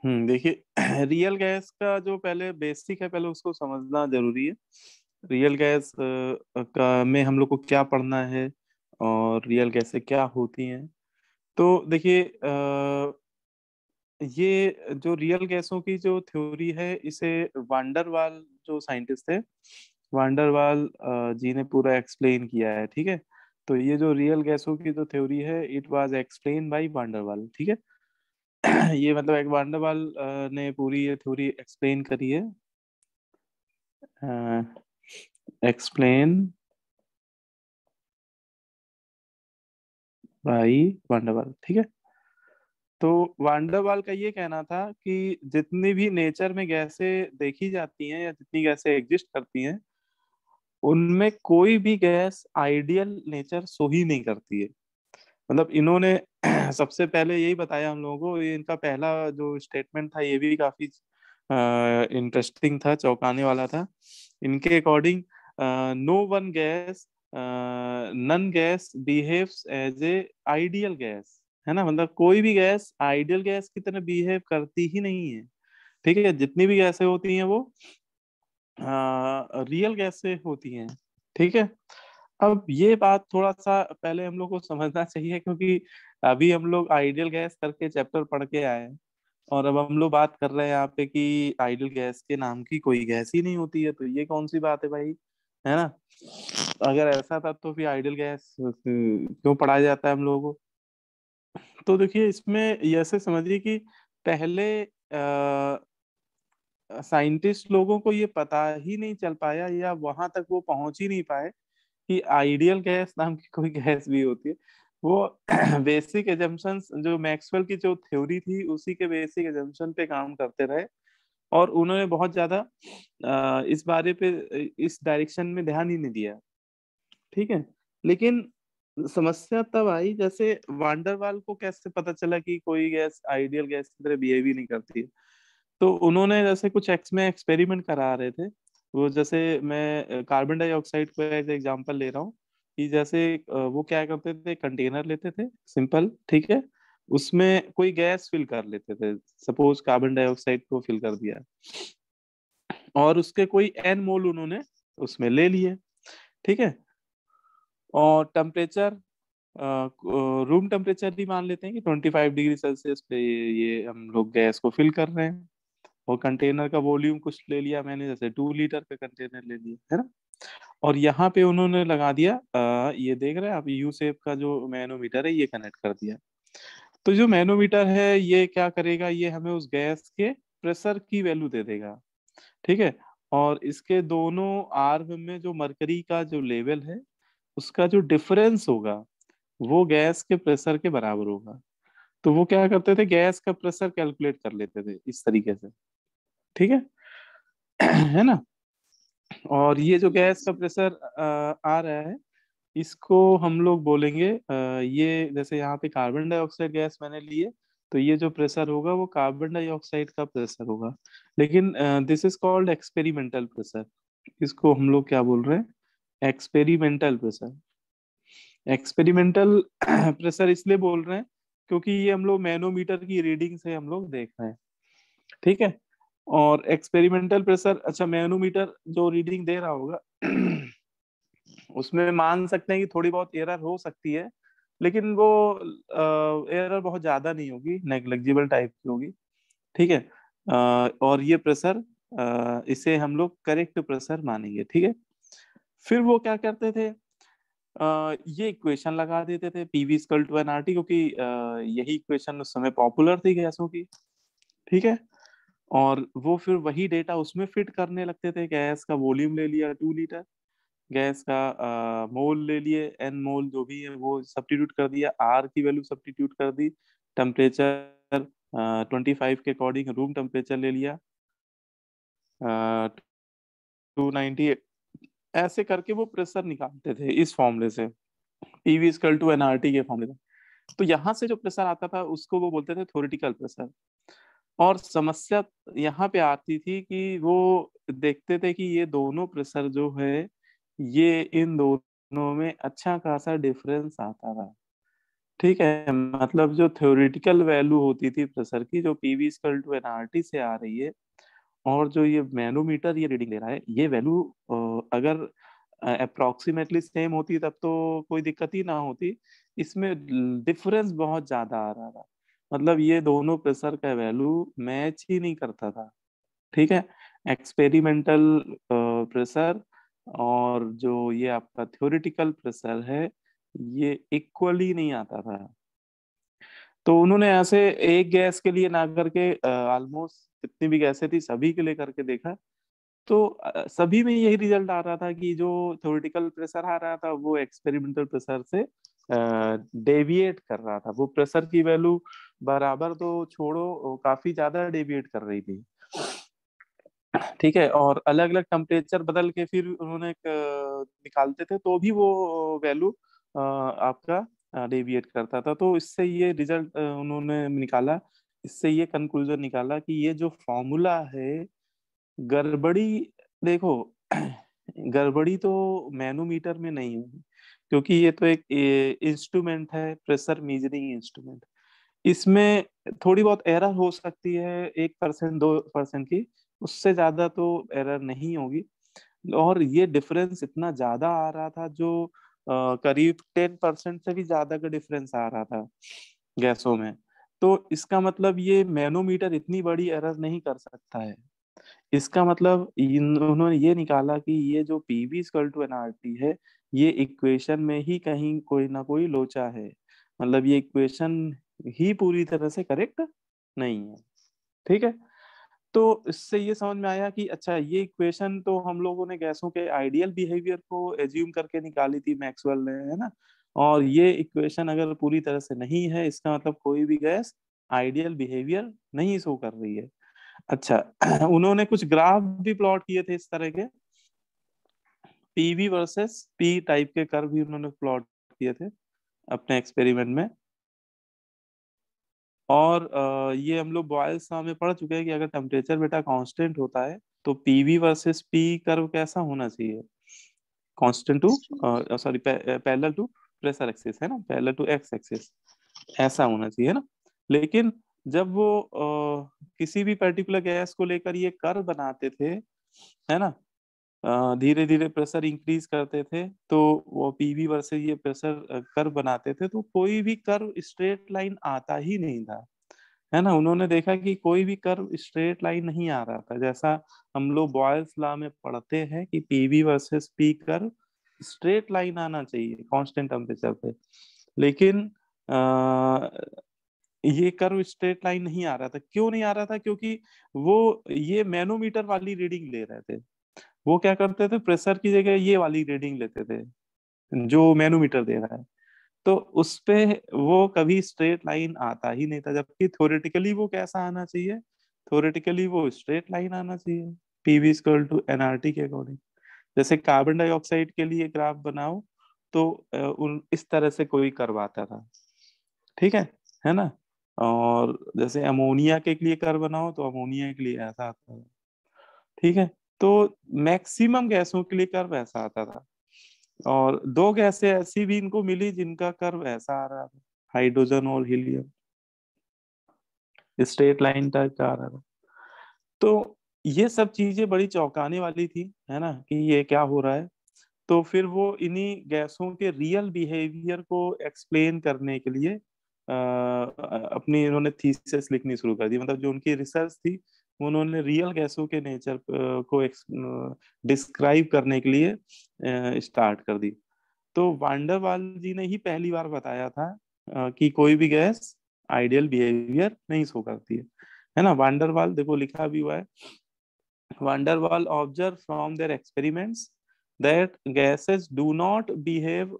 देखिए real gas का जो पहले बेसिक है, पहले उसको समझना जरूरी है। रियल गैस का में हम लोग को क्या पढ़ना है और रियल गैसें क्या होती हैं। तो देखिए ये जो रियल गैसों की जो थ्योरी है, इसे वांडरवाल जो साइंटिस्ट थे, वांडरवाल जी ने पूरा एक्सप्लेन किया है। ठीक है, तो ये जो रियल गैसों की जो थ्योरी है, it was explain by van der Waal. ठीक है, ये मतलब एक वांडरवाल ने पूरी ये थ्योरी एक्सप्लेन करी है। Explain by van der Waal. ठीक है, तो वांडरवाल का ये कहना था कि जितनी भी नेचर में गैसें देखी जाती हैं या जितनी गैसें एग्जिस्ट करती हैं, उनमें कोई भी गैस आइडियल नेचर सो ही नहीं करती है। मतलब इन्होंने सबसे पहले यही बताया हम लोगों को। ये इनका पहला जो स्टेटमेंट था, ये भी काफी इंटरेस्टिंग था, चौंकाने वाला था। इनके according no one gas, none gas behaves as a ideal gas. है ना, मतलब कोई भी गैस आइडियल गैस की तरह बिहेव करती ही नहीं है। ठीक है, जितनी भी गैसें होती हैं वो रियल गैसें होती हैं। ठीक है, अब ये बात थोड़ा सा पहले हम लोग को समझना चाहिए, क्योंकि अभी हम लोग आइडियल गैस करके चैप्टर पढ़ के आए हैं, और अब हम लोग बात कर रहे हैं यहाँ पे कि आइडियल गैस के नाम की कोई गैस ही नहीं होती है। तो ये कौन सी बात है भाई, है ना। अगर ऐसा था तो फिर आइडियल गैस क्यों पढ़ाया जाता है हम लोगों को। तो देखिए इसमें ये ऐसे समझिए कि पहले साइंटिस्ट लोगों को ये पता ही नहीं चल पाया, या वहां तक वो पहुंच ही नहीं पाए कि आइडियल गैस नाम की कोई गैस भी होती है। वो बेसिक एजम्पशंस जो मैक्सवेल की जो थ्योरी थी, उसी के बेसिक एजम्पशन पे काम करते रहे, और उन्होंने बहुत ज्यादा इस बारे पे, इस डायरेक्शन में ध्यान ही नहीं दिया। ठीक है, लेकिन समस्या तब आई जैसे वांडरवाल को कैसे पता चला कि कोई गैस आइडियल गैस की तरह बिहेव ही नहीं करती है। तो उन्होंने जैसे कुछ एक्स में एक्सपेरिमेंट करा रहे थे। वो जैसे मैं कार्बन डाइऑक्साइड को एज एग्जांपल ले रहा हूँ, कि जैसे वो क्या करते थे, कंटेनर लेते थे सिंपल। ठीक है, उसमें कोई गैस फिल कर लेते थे, सपोज कार्बन डाइऑक्साइड को फिल कर दिया, और उसके कोई एन मोल उन्होंने उसमें ले लिए। ठीक है, और टेम्परेचर रूम टेम्परेचर भी मान लेते हैं कि 25 डिग्री सेल्सियस पे ये हम लोग गैस को फिल कर रहे हैं। और कंटेनर का वॉल्यूम कुछ ले लिया मैंने, जैसे 2 लीटर का कंटेनर ले लिया, है ना। और यहाँ पे उन्होंने लगा दिया ये देख रहे हैं आप, यू शेप का जो मैनोमीटर है, ये कनेक्ट कर दिया। तो जो मैनोमीटर है ये क्या करेगा, ये हमें उस गैस के प्रेशर की वैल्यू दे देगा। ठीक है, और इसके दोनों आर्म में जो मरकरी का जो लेवल है, उसका जो डिफरेंस होगा, वो गैस के प्रेशर के बराबर होगा। तो वो क्या करते थे, गैस का प्रेशर कैलकुलेट कर लेते थे इस तरीके से। ठीक है, है ना। और ये जो गैस का प्रेशर आ रहा है, इसको हम लोग बोलेंगे ये जैसे यहाँ पे कार्बन डाइऑक्साइड गैस मैंने ली है, तो ये जो प्रेशर होगा वो कार्बन डाइऑक्साइड का प्रेशर होगा। लेकिन this is called experimental pressure. इसको हम लोग क्या बोल रहे हैं, एक्सपेरिमेंटल प्रेशर। एक्सपेरिमेंटल प्रेशर इसलिए बोल रहे हैं क्योंकि ये हम लोग मैनोमीटर की रीडिंग से हम लोग देख रहे हैं। ठीक है, और एक्सपेरिमेंटल प्रेशर, अच्छा मैनोमीटर जो रीडिंग दे रहा होगा उसमें मान सकते हैं कि थोड़ी बहुत एरर हो सकती है, लेकिन वो एरर बहुत ज्यादा नहीं होगी, नेग्लिजिबल टाइप की होगी। ठीक है, और ये प्रेशर, इसे हम लोग करेक्ट प्रेशर मानेंगे। ठीक है, फिर वो क्या करते थे, ये इक्वेशन लगा देते थे, पीवी इक्वल टू एनआरटी, क्योंकि यही इक्वेशन उस समय पॉपुलर थी गैसों की। ठीक है, और वो फिर वही डेटा उसमें फिट करने लगते थे। गैस का वॉल्यूम ले लिया 2 लीटर, गैस का मोल ले लिए, एन मोल जो भी है वो सब्स्टिट्यूट कर दिया, आर की वैल्यू सब्स्टिट्यूट कर दी, टेम्परेचर 25 के अकॉर्डिंग रूम टेम्परेचर ले लिया 298, ऐसे करके वो प्रेशर निकालते थे इस फॉर्मूले से, पीवी इक्वल टू एनआरटी के फॉर्मूले से। तो यहाँ से जो प्रेशर आता था उसको वो बोलते थे थ्योरेटिकल प्रेशर। और समस्या यहाँ पे आती थी कि वो देखते थे कि ये दोनों प्रेशर जो है, ये इन दोनों में अच्छा खासा डिफरेंस आता था। ठीक है, मतलब जो थ्योरेटिकल वैल्यू होती थी प्रेशर की, जो पीवी इक्वल टू एनआरटी से आ रही है, और जो ये मैनोमीटर ये रीडिंग ले रहा है, ये वैल्यू अगर अप्रोक्सीमेटली सेम होती तब तो कोई दिक्कत ही ना होती। इसमें डिफरेंस बहुत ज्यादा आ रहा था, मतलब ये दोनों प्रेशर का वैल्यू मैच ही नहीं करता था। ठीक है, एक्सपेरिमेंटल प्रेशर और जो ये आपका थ्योरेटिकल प्रेशर है, ये इक्वली नहीं आता था। तो उन्होंने ऐसे एक गैस के लिए ना करके ऑलमोस्ट जितनी भी गैसें थी सभी के लिए करके देखा, तो सभी में यही रिजल्ट आ रहा था कि जो थ्योरेटिकल प्रेशर आ रहा था वो एक्सपेरिमेंटल प्रेशर से डेविएट कर रहा था। वो प्रेशर की वैल्यू बराबर तो छोड़ो, काफी ज्यादा डेविएट कर रही थी। ठीक है, और अलग अलग टेम्परेचर बदल के फिर उन्होंने निकालते थे तो भी वो वैल्यू आपका डेविएट करता था। तो इससे ये रिजल्ट उन्होंने निकाला, इससे ये कंक्लूजन निकाला कि ये जो फॉर्मूला है, गड़बड़ी, देखो गड़बड़ी तो मैनोमीटर में नहीं होगी, क्योंकि ये तो एक इंस्ट्रूमेंट है, प्रेशर मेजरिंग इंस्ट्रूमेंट। इसमें थोड़ी बहुत एरर हो सकती है, 1% 2% की, उससे ज्यादा तो एरर नहीं होगी। और ये डिफरेंस इतना ज्यादा आ रहा था, जो करीब 10% से भी ज्यादा का डिफरेंस आ रहा था गैसों में। तो इसका मतलब ये मैनोमीटर इतनी बड़ी एरर नहीं कर सकता है। इसका मतलब उन्होंने ये निकाला कि ये जो पीवी इक्वल टू एनआरटी है, ये इक्वेशन में ही कहीं कोई ना कोई लोचा है, मतलब ये इक्वेशन ही पूरी तरह से करेक्ट नहीं है। ठीक है, तो इससे ये समझ में आया कि अच्छा, ये इक्वेशन तो हम लोगों ने गैसों के आइडियल बिहेवियर को एज्यूम करके निकाली थी मैक्सवेल ने, है ना। और ये इक्वेशन अगर पूरी तरह से नहीं है, इसका मतलब कोई भी गैस आइडियल बिहेवियर नहीं शो कर रही है। अच्छा, उन्होंने कुछ ग्राफ भी प्लॉट किए थे इस तरह के, पीवी वर्सेस पी टाइप के कर्व भी उन्होंने प्लॉट किए थे अपने एक्सपेरिमेंट में। और ये हम लोग बॉयल्स लॉ में पढ़ चुके हैं कि अगर टेम्परेचर बेटा कांस्टेंट होता है तो पीवी वर्सेस पी कर्व कैसा होना चाहिए, constant to, sorry parallel to pressure axis, है ना, पैरेलल टू एक्स एक्सिस, ऐसा होना चाहिए ना। लेकिन जब वो किसी भी पर्टिकुलर गैस को लेकर ये कर्व बनाते थे, है ना, धीरे धीरे प्रेशर इंक्रीज करते थे, तो वो पीवी वर्सेस ये प्रेशर कर्व बनाते थे, तो कोई भी कर्व स्ट्रेट लाइन आता ही नहीं था, है ना। उन्होंने देखा कि कोई भी कर्व स्ट्रेट लाइन नहीं आ रहा था, जैसा हम लोग बॉयल्स लॉ में पढ़ते हैं कि PV versus P curve straight line आना चाहिए कांस्टेंट टेम्परेचर पे। लेकिन आ, ये कर्व स्ट्रेट लाइन नहीं आ रहा था। क्यों नहीं आ रहा था? क्योंकि वो ये मैनोमीटर वाली रीडिंग ले रहे थे। वो क्या करते थे, प्रेशर की जगह ये वाली रीडिंग लेते थे जो मैनोमीटर दे रहा है। तो उस पे वो कभी स्ट्रेट लाइन आता ही नहीं था, जबकि थ्योरेटिकली वो कैसा आना चाहिए, थ्योरेटिकली वो स्ट्रेट लाइन आना चाहिए पीवी इक्वल टू एनआरटी के अकॉर्डिंग। जैसे कार्बन डाइऑक्साइड के लिए ग्राफ बनाओ तो उन इस तरह से कोई करवाता था। ठीक है ना। और जैसे अमोनिया के लिए कर्व बनाओ तो अमोनिया के लिए ऐसा आता है। ठीक है, तो मैक्सिमम गैसों के लिए कर्व ऐसा आता था। और दो गैसें ऐसी भी इनको मिली जिनका कर्व ऐसा आ रहा था, हाइड्रोजन और हीलियम, स्ट्रेट लाइन टाइप का आ रहा था। तो ये सब चीजें बड़ी चौंकाने वाली थी, है ना, कि ये क्या हो रहा है। तो फिर वो इन्हीं गैसों के रियल बिहेवियर को एक्सप्लेन करने के लिए अपनी इन्होंने थीसिस लिखनी शुरू कर दी, मतलब जो उनकी रिसर्च थी, उन्होंने रियल गैसों के नेचर को डिस्क्राइब करने के लिए स्टार्ट कर दी। तो वांडरवाल जी ने ही पहली बार बताया था कि कोई भी गैस आइडियल बिहेवियर नहीं शो करती है ना। वांडरवाल देखो लिखा भी हुआ है, van der Waal observe from their experiments that gases do not behave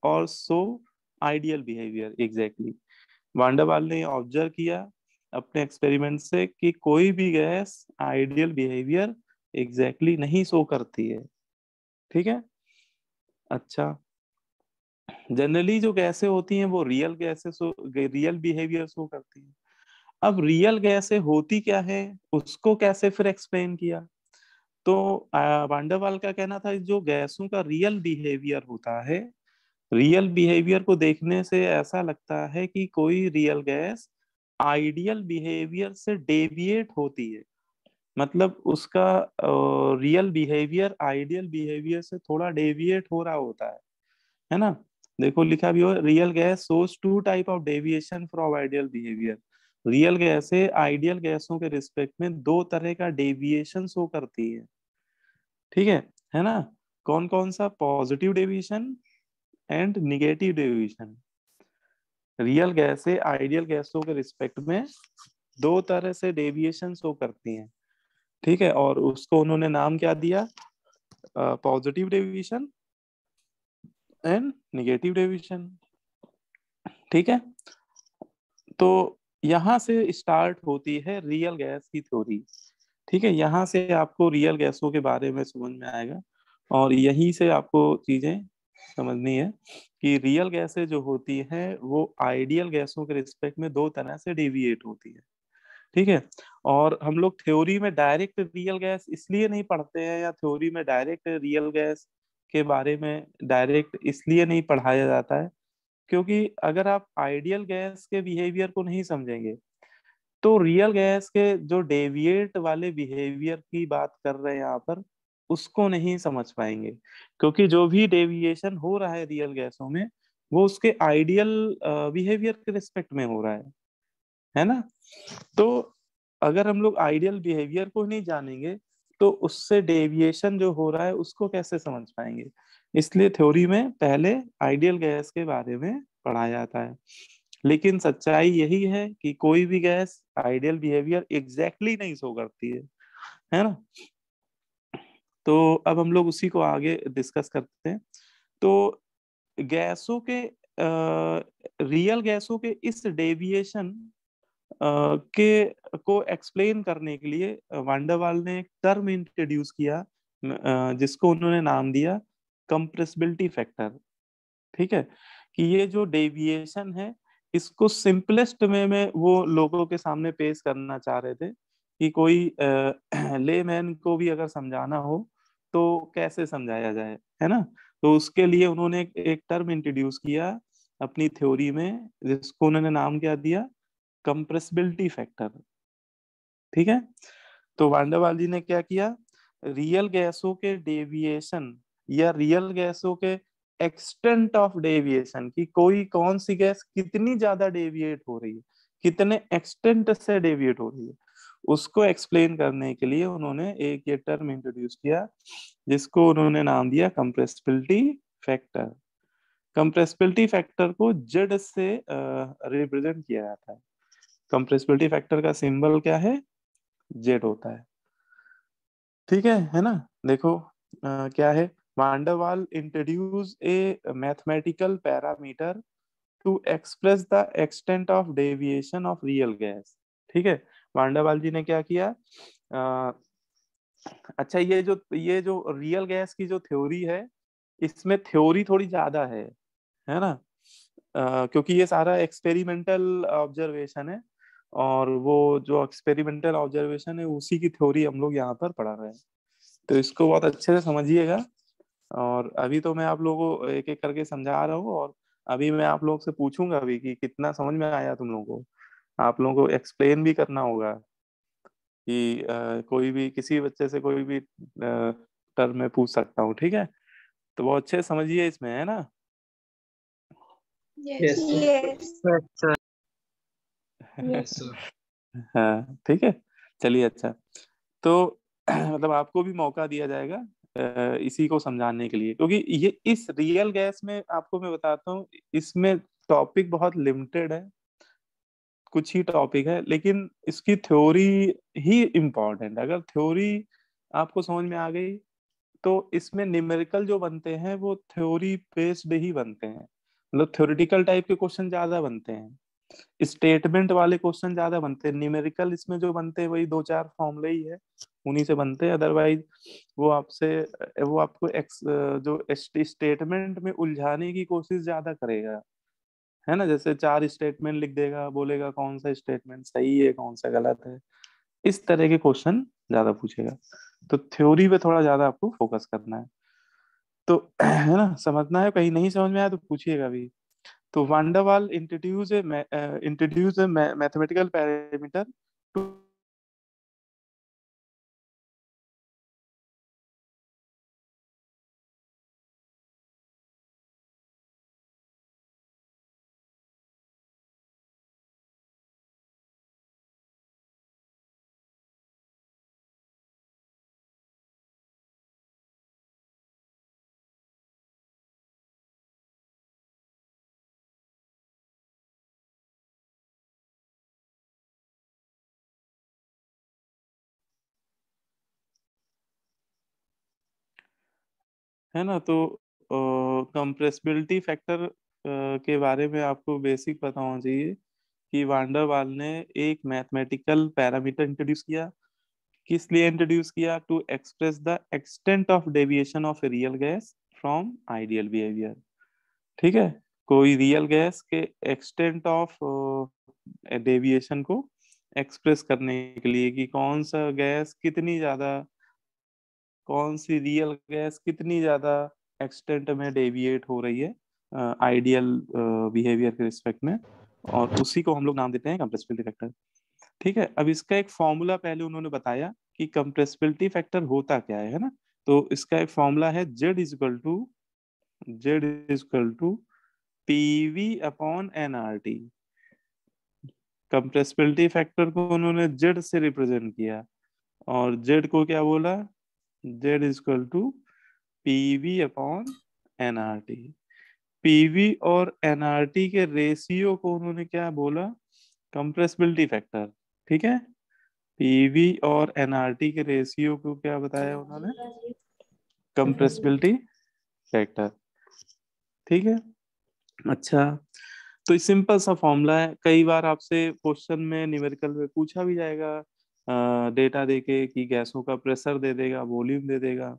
or show ideal behavior exactly। Van der Waal ने ऑब्जर्व किया अपने एक्सपेरिमेंट से कि कोई भी गैस आइडियल बिहेवियर एग्जैक्टली नहीं शो करती है। ठीक है, अच्छा, जनरली जो गैसें होती हैं वो रियल गैसें रियल बिहेवियर शो करती हैं। अब रियल गैसें होती क्या है, उसको कैसे फिर एक्सप्लेन किया। तो वांडरवाल का कहना था जो गैसों का रियल बिहेवियर होता है रियल बिहेवियर को देखने से ऐसा लगता है कि कोई रियल गैस आइडियल बिहेवियर से डेविएट होती है, मतलब उसका रियल बिहेवियर आइडियल बिहेवियर से थोड़ा डेविएट हो रहा होता है ना। देखो लिखा भी हो, real gas shows two type of deviation from ideal behaviour. Real गैसें आइडियल गैसों के रिस्पेक्ट में दो तरह का डेविएशन शो करती है, ठीक है ना। कौन कौन सा? Positive deviation and negative deviation. Real गैसें आइडियल गैसों के रिस्पेक्ट में दो तरह से डेविएशन शो करती हैं, ठीक है, और उसको उन्होंने नाम क्या दिया? Positive deviation and negative deviation, ठीक है। तो यहाँ से स्टार्ट होती है रियल गैस की थ्योरी, ठीक है। यहाँ से आपको रियल गैसों के बारे में समझ में आएगा, और यहीं से आपको चीजें समझनी है कि रियल गैसें जो होती हैं वो आइडियल गैसों के रिस्पेक्ट में दो तरह से डेविएट होती है, ठीक है। और हम लोग थ्योरी में डायरेक्ट रियल गैस इसलिए नहीं पढ़ते हैं, या थ्योरी में डायरेक्ट रियल गैस के बारे में डायरेक्ट इसलिए नहीं पढ़ाया जाता है, क्योंकि अगर आप आइडियल गैस के बिहेवियर को नहीं समझेंगे तो रियल गैस के जो डेविएट वाले बिहेवियर की बात कर रहे हैं यहाँ पर उसको नहीं समझ पाएंगे, क्योंकि जो भी डेविएशन हो रहा है रियल गैसों में वो उसके आइडियल बिहेवियर के रिस्पेक्ट में हो रहा है ना। तो अगर हम लोग आइडियल बिहेवियर को नहीं जानेंगे तो उससे डेविएशन जो हो रहा है उसको कैसे समझ पाएंगे। इसलिए थ्योरी में पहले आइडियल गैस के बारे में पढ़ाया जाता है, लेकिन सच्चाई यही है कि कोई भी गैस आइडियल बिहेवियर एग्जैक्टली नहीं शो करती है ना। तो अब हम लोग उसी को आगे डिस्कस करते हैं। तो गैसों के रियल गैसों के इस डेविएशन के को एक्सप्लेन करने के लिए वांडरवाल ने एक टर्म इंट्रोड्यूस किया, जिसको उन्होंने नाम दिया कंप्रेसिबिलिटी फैक्टर, ठीक है। कि ये जो डेविएशन है इसको सिंपलेस्ट में वो लोगों के सामने पेश करना चाह रहे थे कि कोई लेमैन को भी अगर समझाना हो तो कैसे समझाया जाए, है ना। तो उसके लिए उन्होंने एक टर्म इंट्रोड्यूस किया अपनी थ्योरी में, जिसको उन्होंने नाम क्या दिया? कंप्रेसिबिलिटी फैक्टर, ठीक है। तो वांडरवाल जी ने क्या किया? रियल गैसों के डेविएशन या रियल गैसों के एक्सटेंट ऑफ डेविएशन की कोई कौन सी गैस कितनी ज्यादा डेविएट हो रही है, कितने एक्सटेंट से डेविएट हो रही है, उसको एक्सप्लेन करने के लिए उन्होंने एक ये टर्म इंट्रोड्यूस किया, जिसको उन्होंने नाम दिया कंप्रेसिबिलिटी फैक्टर। कंप्रेसिबिलिटी फैक्टर को जेड से रिप्रेजेंट किया जाता है। कंप्रेसिबिलिटी फैक्टर का सिंबल क्या है? जेड होता है, ठीक है ना। देखो क्या है, van der Waal introduce a mathematical parameter to express the extent of deviation of real gas, ठीक है। वांडरवाल जी ने क्या किया? अ, अच्छा, ये जो रियल गैस की जो थ्योरी है इसमें थ्योरी थोड़ी ज्यादा है ना। क्योंकि ये सारा एक्सपेरिमेंटल ऑब्जर्वेशन है, और वो जो एक्सपेरिमेंटल ऑब्जर्वेशन है उसी की थ्योरी हम लोग यहाँ पर पढ़ा रहे हैं, तो इसको बहुत अच्छे से समझिएगा। और अभी तो मैं आप लोगों को एक एक करके समझा रहा हूँ, और अभी मैं आप लोग से पूछूंगा अभी कि कितना समझ में आया तुम लोगों को। आप लोगों को एक्सप्लेन भी करना होगा कि कोई भी किसी बच्चे से कोई भी टर्म में पूछ सकता हूँ, ठीक है। तो वो अच्छे से समझिए इसमें, है ना। Yes sir. Yes sir. हाँ ठीक है, चलिए अच्छा। तो मतलब आपको भी मौका दिया जाएगा इसी को समझाने के लिए, क्योंकि ये इस रियल गैस में आपको मैं बताता हूँ इसमें टॉपिक बहुत लिमिटेड है, कुछ ही टॉपिक है, लेकिन इसकी थ्योरी ही इम्पोर्टेंट है। अगर थ्योरी आपको समझ में आ गई तो इसमें न्यूमेरिकल जो बनते हैं वो थ्योरी बेस्ड ही बनते हैं, मतलब थ्योरेटिकल टाइप के क्वेश्चन ज्यादा बनते हैं, स्टेटमेंट वाले क्वेश्चन ज्यादा बनते हैं। न्यूमेरिकल इसमें जो बनते हैं वही दो चार फॉर्मूले ही है, उन्हीं से बनते हैं। अदरवाइज वो आपसे वो आपको जो स्टेटमेंट में उलझाने की कोशिश ज्यादा करेगा, है ना। जैसे चार स्टेटमेंट लिख देगा, बोलेगा कौन सा स्टेटमेंट सही है कौन सा गलत है, इस तरह के क्वेश्चन ज्यादा पूछेगा। तो थ्योरी पे थोड़ा ज्यादा आपको फोकस करना है। तो है ना, समझना है, कहीं नहीं समझ में आया तो पूछिएगा भी। तो van der Waal introduce mathematical parameter to, है ना। तो कंप्रेसिबिलिटी फैक्टर के बारे में आपको बेसिक पता होना चाहिए कि वांडर वाल ने एक मैथमेटिकल पैरामीटर इंट्रोड्यूस किया। किस लिए इंट्रोड्यूस किया? To express the extent of deviation of a real gas from ideal behaviour. ठीक है, कोई रियल गैस के एक्सटेंट ऑफ डेविएशन को एक्सप्रेस करने के लिए कि कौन सा गैस कितनी ज्यादा, कौन सी रियल गैस कितनी ज्यादा एक्सटेंट में डेविएट हो रही है आइडियल बिहेवियर के रिस्पेक्ट में, और उसी को हम लोग नाम देते हैं कंप्रेसिबिलिटी फैक्टर। ठीक है, अब इसका एक फॉर्मूला पहले उन्होंने बताया कि कंप्रेसिबिलिटी फैक्टर होता क्या है ना। तो इसका एक फॉर्मूला है Z is equal to PV upon NRT. Compressibility factor को उन्होंने जेड से रिप्रेजेंट किया, और जेड को क्या बोला? Z is equal to PV upon NRT. PV और एनआरटी के रेशियो को उन्होंने क्या बोला? Compressibility factor. ठीक है, पीवी और एनआरटी के रेशियो को क्या बताया उन्होंने? Compressibility factor. ठीक है, अच्छा। तो ये सिंपल सा फॉर्मूला है, कई बार आपसे क्वेश्चन में न्यूमेरिकल में पूछा भी जाएगा। डेटा देके कि गैसों का प्रेशर दे देगा, वॉल्यूम दे देगा,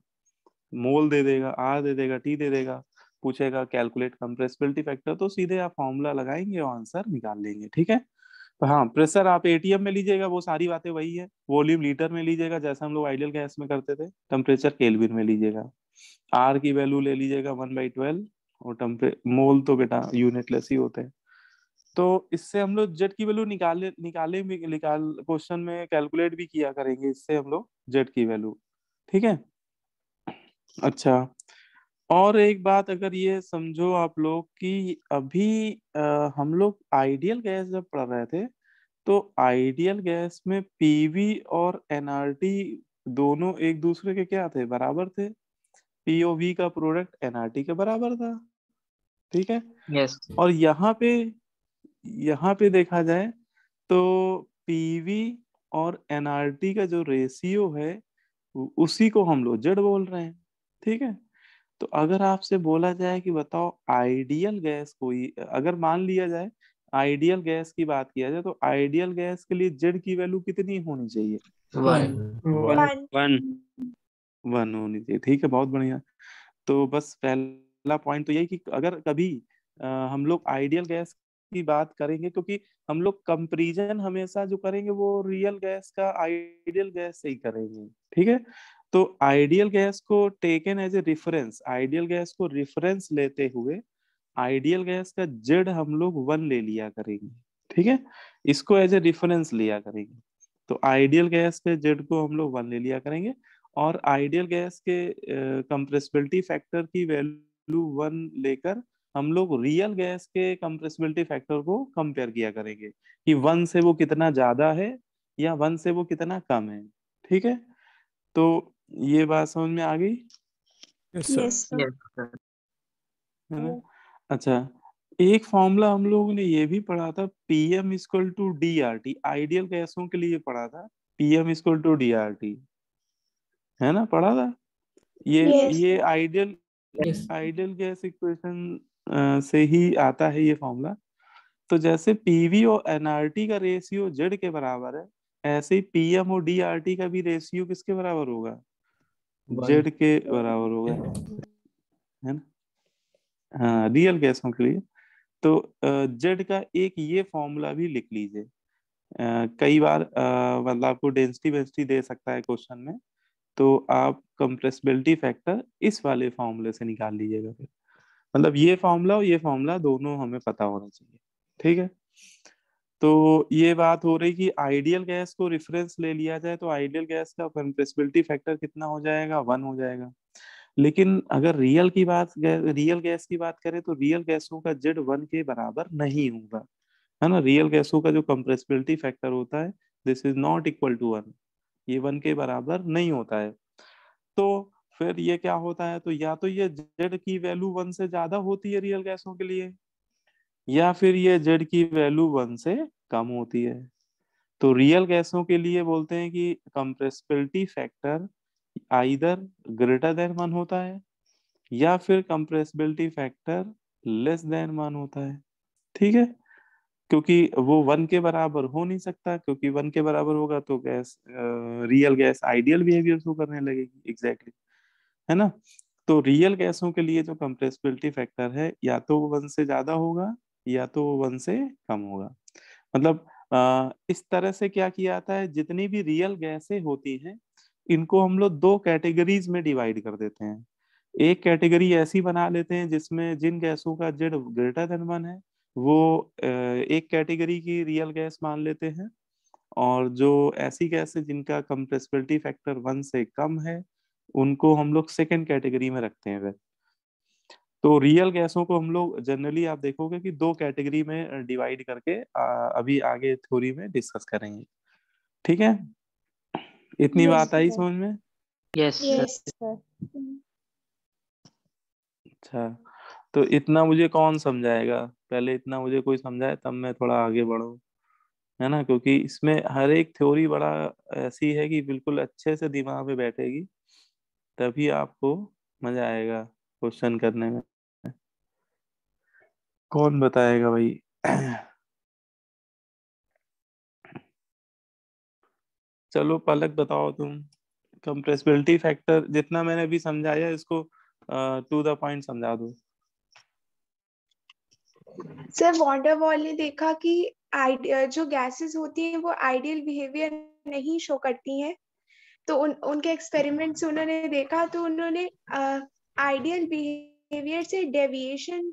मोल दे देगा, आर दे देगा, टी दे देगा, पूछेगा कैलकुलेट कंप्रेसिबिलिटी फैक्टर, तो सीधे आप फॉर्मूला लगाएंगे और आंसर निकाल लेंगे। ठीक है, तो हाँ, प्रेशर आप एटीएम में लीजिएगा, वो सारी बातें वही है। वॉल्यूम लीटर में लीजिएगा जैसा हम लोग आइडियल गैस में करते थे। टेम्परेचर केल्विन में लीजिएगा। आर की वैल्यू ले लीजिएगा 1/12, और टेम्परे मोल तो बेटा यूनिटलेस ही होते हैं। तो इससे हम लोग जेड की वैल्यू निकाले निकाले भी निकाल क्वेश्चन में कैलकुलेट भी किया करेंगे इससे हम लोग जेड की वैल्यू। ठीक है, अच्छा। और एक बात अगर ये समझो आप लोग कि अभी हम लोग आइडियल गैस जब पढ़ रहे थे, तो आइडियल गैस में पीवी और एनआरटी दोनों एक दूसरे के क्या थे? बराबर थे। पीओवी का प्रोडक्ट एनआरटी के बराबर था। ठीक है, यस और यहाँ पे देखा जाए तो पीवी और एनआरटी का जो रेशियो है उसी को हम लोग जेड बोल रहे हैं। ठीक है, तो अगर आपसे बोला जाए कि बताओ आइडियल गैस कोई, अगर मान लिया जाए आइडियल गैस की बात किया जाए, तो आइडियल गैस के लिए जेड की वैल्यू कितनी होनी चाहिए? One one. वन 1 होनी चाहिए। ठीक है, बहुत बढ़िया। तो बस पहला पॉइंट तो यही कि अगर कभी हम लोग आइडियल गैस की बात करेंगे, क्योंकि हम लोग कंपैरिजन हमेशा जो करेंगे वो रियल गैस का आइडियल गैस से ही करेंगे। ठीक है, तो आइडियल गैस को taken as a reference, ideal gas को रेफरेंस लेते हुए आइडियल गैस का जेड हम लोग 1 ले लिया करेंगे। ठीक है, इसको एज ए रेफरेंस लिया करेंगे। तो आइडियल गैस के जेड को हम लोग 1 ले लिया करेंगे, और आइडियल गैस के कंप्रेसिबिलिटी फैक्टर की वैल्यू 1 लेकर हम लोग रियल गैस के कंप्रेसिबिलिटी फैक्टर को कंपेयर किया करेंगे कि 1 से वो कितना ज्यादा है या 1 से वो कितना कम है। ठीक है, तो ये बात समझ में आ गई, यस सर। यस सर है ना। अच्छा, एक फॉर्मूला हम लोगों ने ये भी पढ़ा था, PM equal to D R T, ideal गैसों के लिए पढ़ा था। PM equal to D R T, है ना, पढ़ा था। ये यस ये ideal yes ideal gas equation से ही आता है ये फॉर्मूला। तो जैसे पीवी और एनआरटी का रेशियो जेड के बराबर है, ऐसे ही पीएम और डीआरटी का भी रेशियो किसके बराबर होगा? वन। जेड के बराबर होगा, है ना। हाँ, रियल गैसों के लिए। तो जेड का एक ये फॉर्मूला भी लिख लीजिए। कई बार मतलब आपको डेंसिटी वेंसिटी दे सकता है क्वेश्चन में, तो आप कंप्रेसिबिलिटी फैक्टर इस वाले फॉर्मूले से निकाल लीजिएगा फिर। मतलब ये फॉर्मूला और ये फॉर्मूला दोनों हमें पता होना चाहिए, ठीक है। तो ये बात हो रही कि आइडियल गैस को रेफरेंस ले लिया जाए तो आइडियल गैस का कंप्रेसिबिलिटी फैक्टर कितना हो जाएगा, 1 हो जाएगा। लेकिन अगर रियल गैस की बात करें तो रियल गैसों का जेड 1 के बराबर नहीं होगा, है ना। रियल गैसों का जो कंप्रेसिबिलिटी फैक्टर होता है this is not equal to 1, ये 1 के बराबर नहीं होता है। तो फिर ये क्या होता है, तो या तो ये जेड की वैल्यू 1 से ज्यादा होती है रियल गैसों के लिए, या फिर ये जेड की वैल्यू 1 से कम होती है। तो रियल गैसों के लिए बोलते हैं कि compressibility factor either greater than 1 होता है या फिर कंप्रेसिबिलिटी फैक्टर लेस देन 1 होता है, ठीक है। क्योंकि वो 1 के बराबर हो नहीं सकता, क्योंकि 1 के बराबर होगा तो gas real gas ideal behaviour show करने लगेगी, एग्जैक्टली, है ना। तो रियल गैसों के लिए जो कंप्रेसिबिलिटी फैक्टर है या तो वो 1 से ज्यादा होगा या तो वो 1 से कम होगा। मतलब इस तरह से क्या किया जाता है, जितनी भी रियल गैसें होती हैं इनको हम लोग 2 कैटेगरीज में डिवाइड कर देते हैं। एक कैटेगरी ऐसी बना लेते हैं जिसमें जिन गैसों का जेड ग्रेटर देन 1 है वो एक कैटेगरी की रियल गैस मान लेते हैं, और जो ऐसी गैस है जिनका कंप्रेसिबिलिटी फैक्टर 1 से कम है उनको हम लोग सेकेंड कैटेगरी में रखते हैं। तो रियल गैसों को हम लोग जनरली आप देखोगे कि 2 कैटेगरी में डिवाइड करके अभी आगे थ्योरी में डिस्कस करेंगे, ठीक है। इतनी Yes, बात आई sir. समझ में? Yes, sir. Yes, sir. अच्छा, तो इतना मुझे कौन समझाएगा, पहले इतना मुझे कोई समझाए तब मैं थोड़ा आगे बढ़ूं, है ना। क्योंकि इसमें हर एक थ्योरी बड़ा ऐसी है कि बिल्कुल अच्छे से दिमाग में बैठेगी, तभी आपको मजा आएगा क्वेश्चन करने में। कौन बताएगा भाई? चलो पलक बताओ तुम, कंप्रेसिबिलिटी फैक्टर जितना मैंने अभी समझाया इसको टू द पॉइंट समझा दो। सर वॉन्डरवॉल ने देखा कि जो गैसेस होती हैं वो आइडियल बिहेवियर नहीं शो करती हैं। तो उनके एक्सपेरिमेंट से उन्होंने देखा, तो उन्होंने आइडियल बिहेवियर से डेविएशन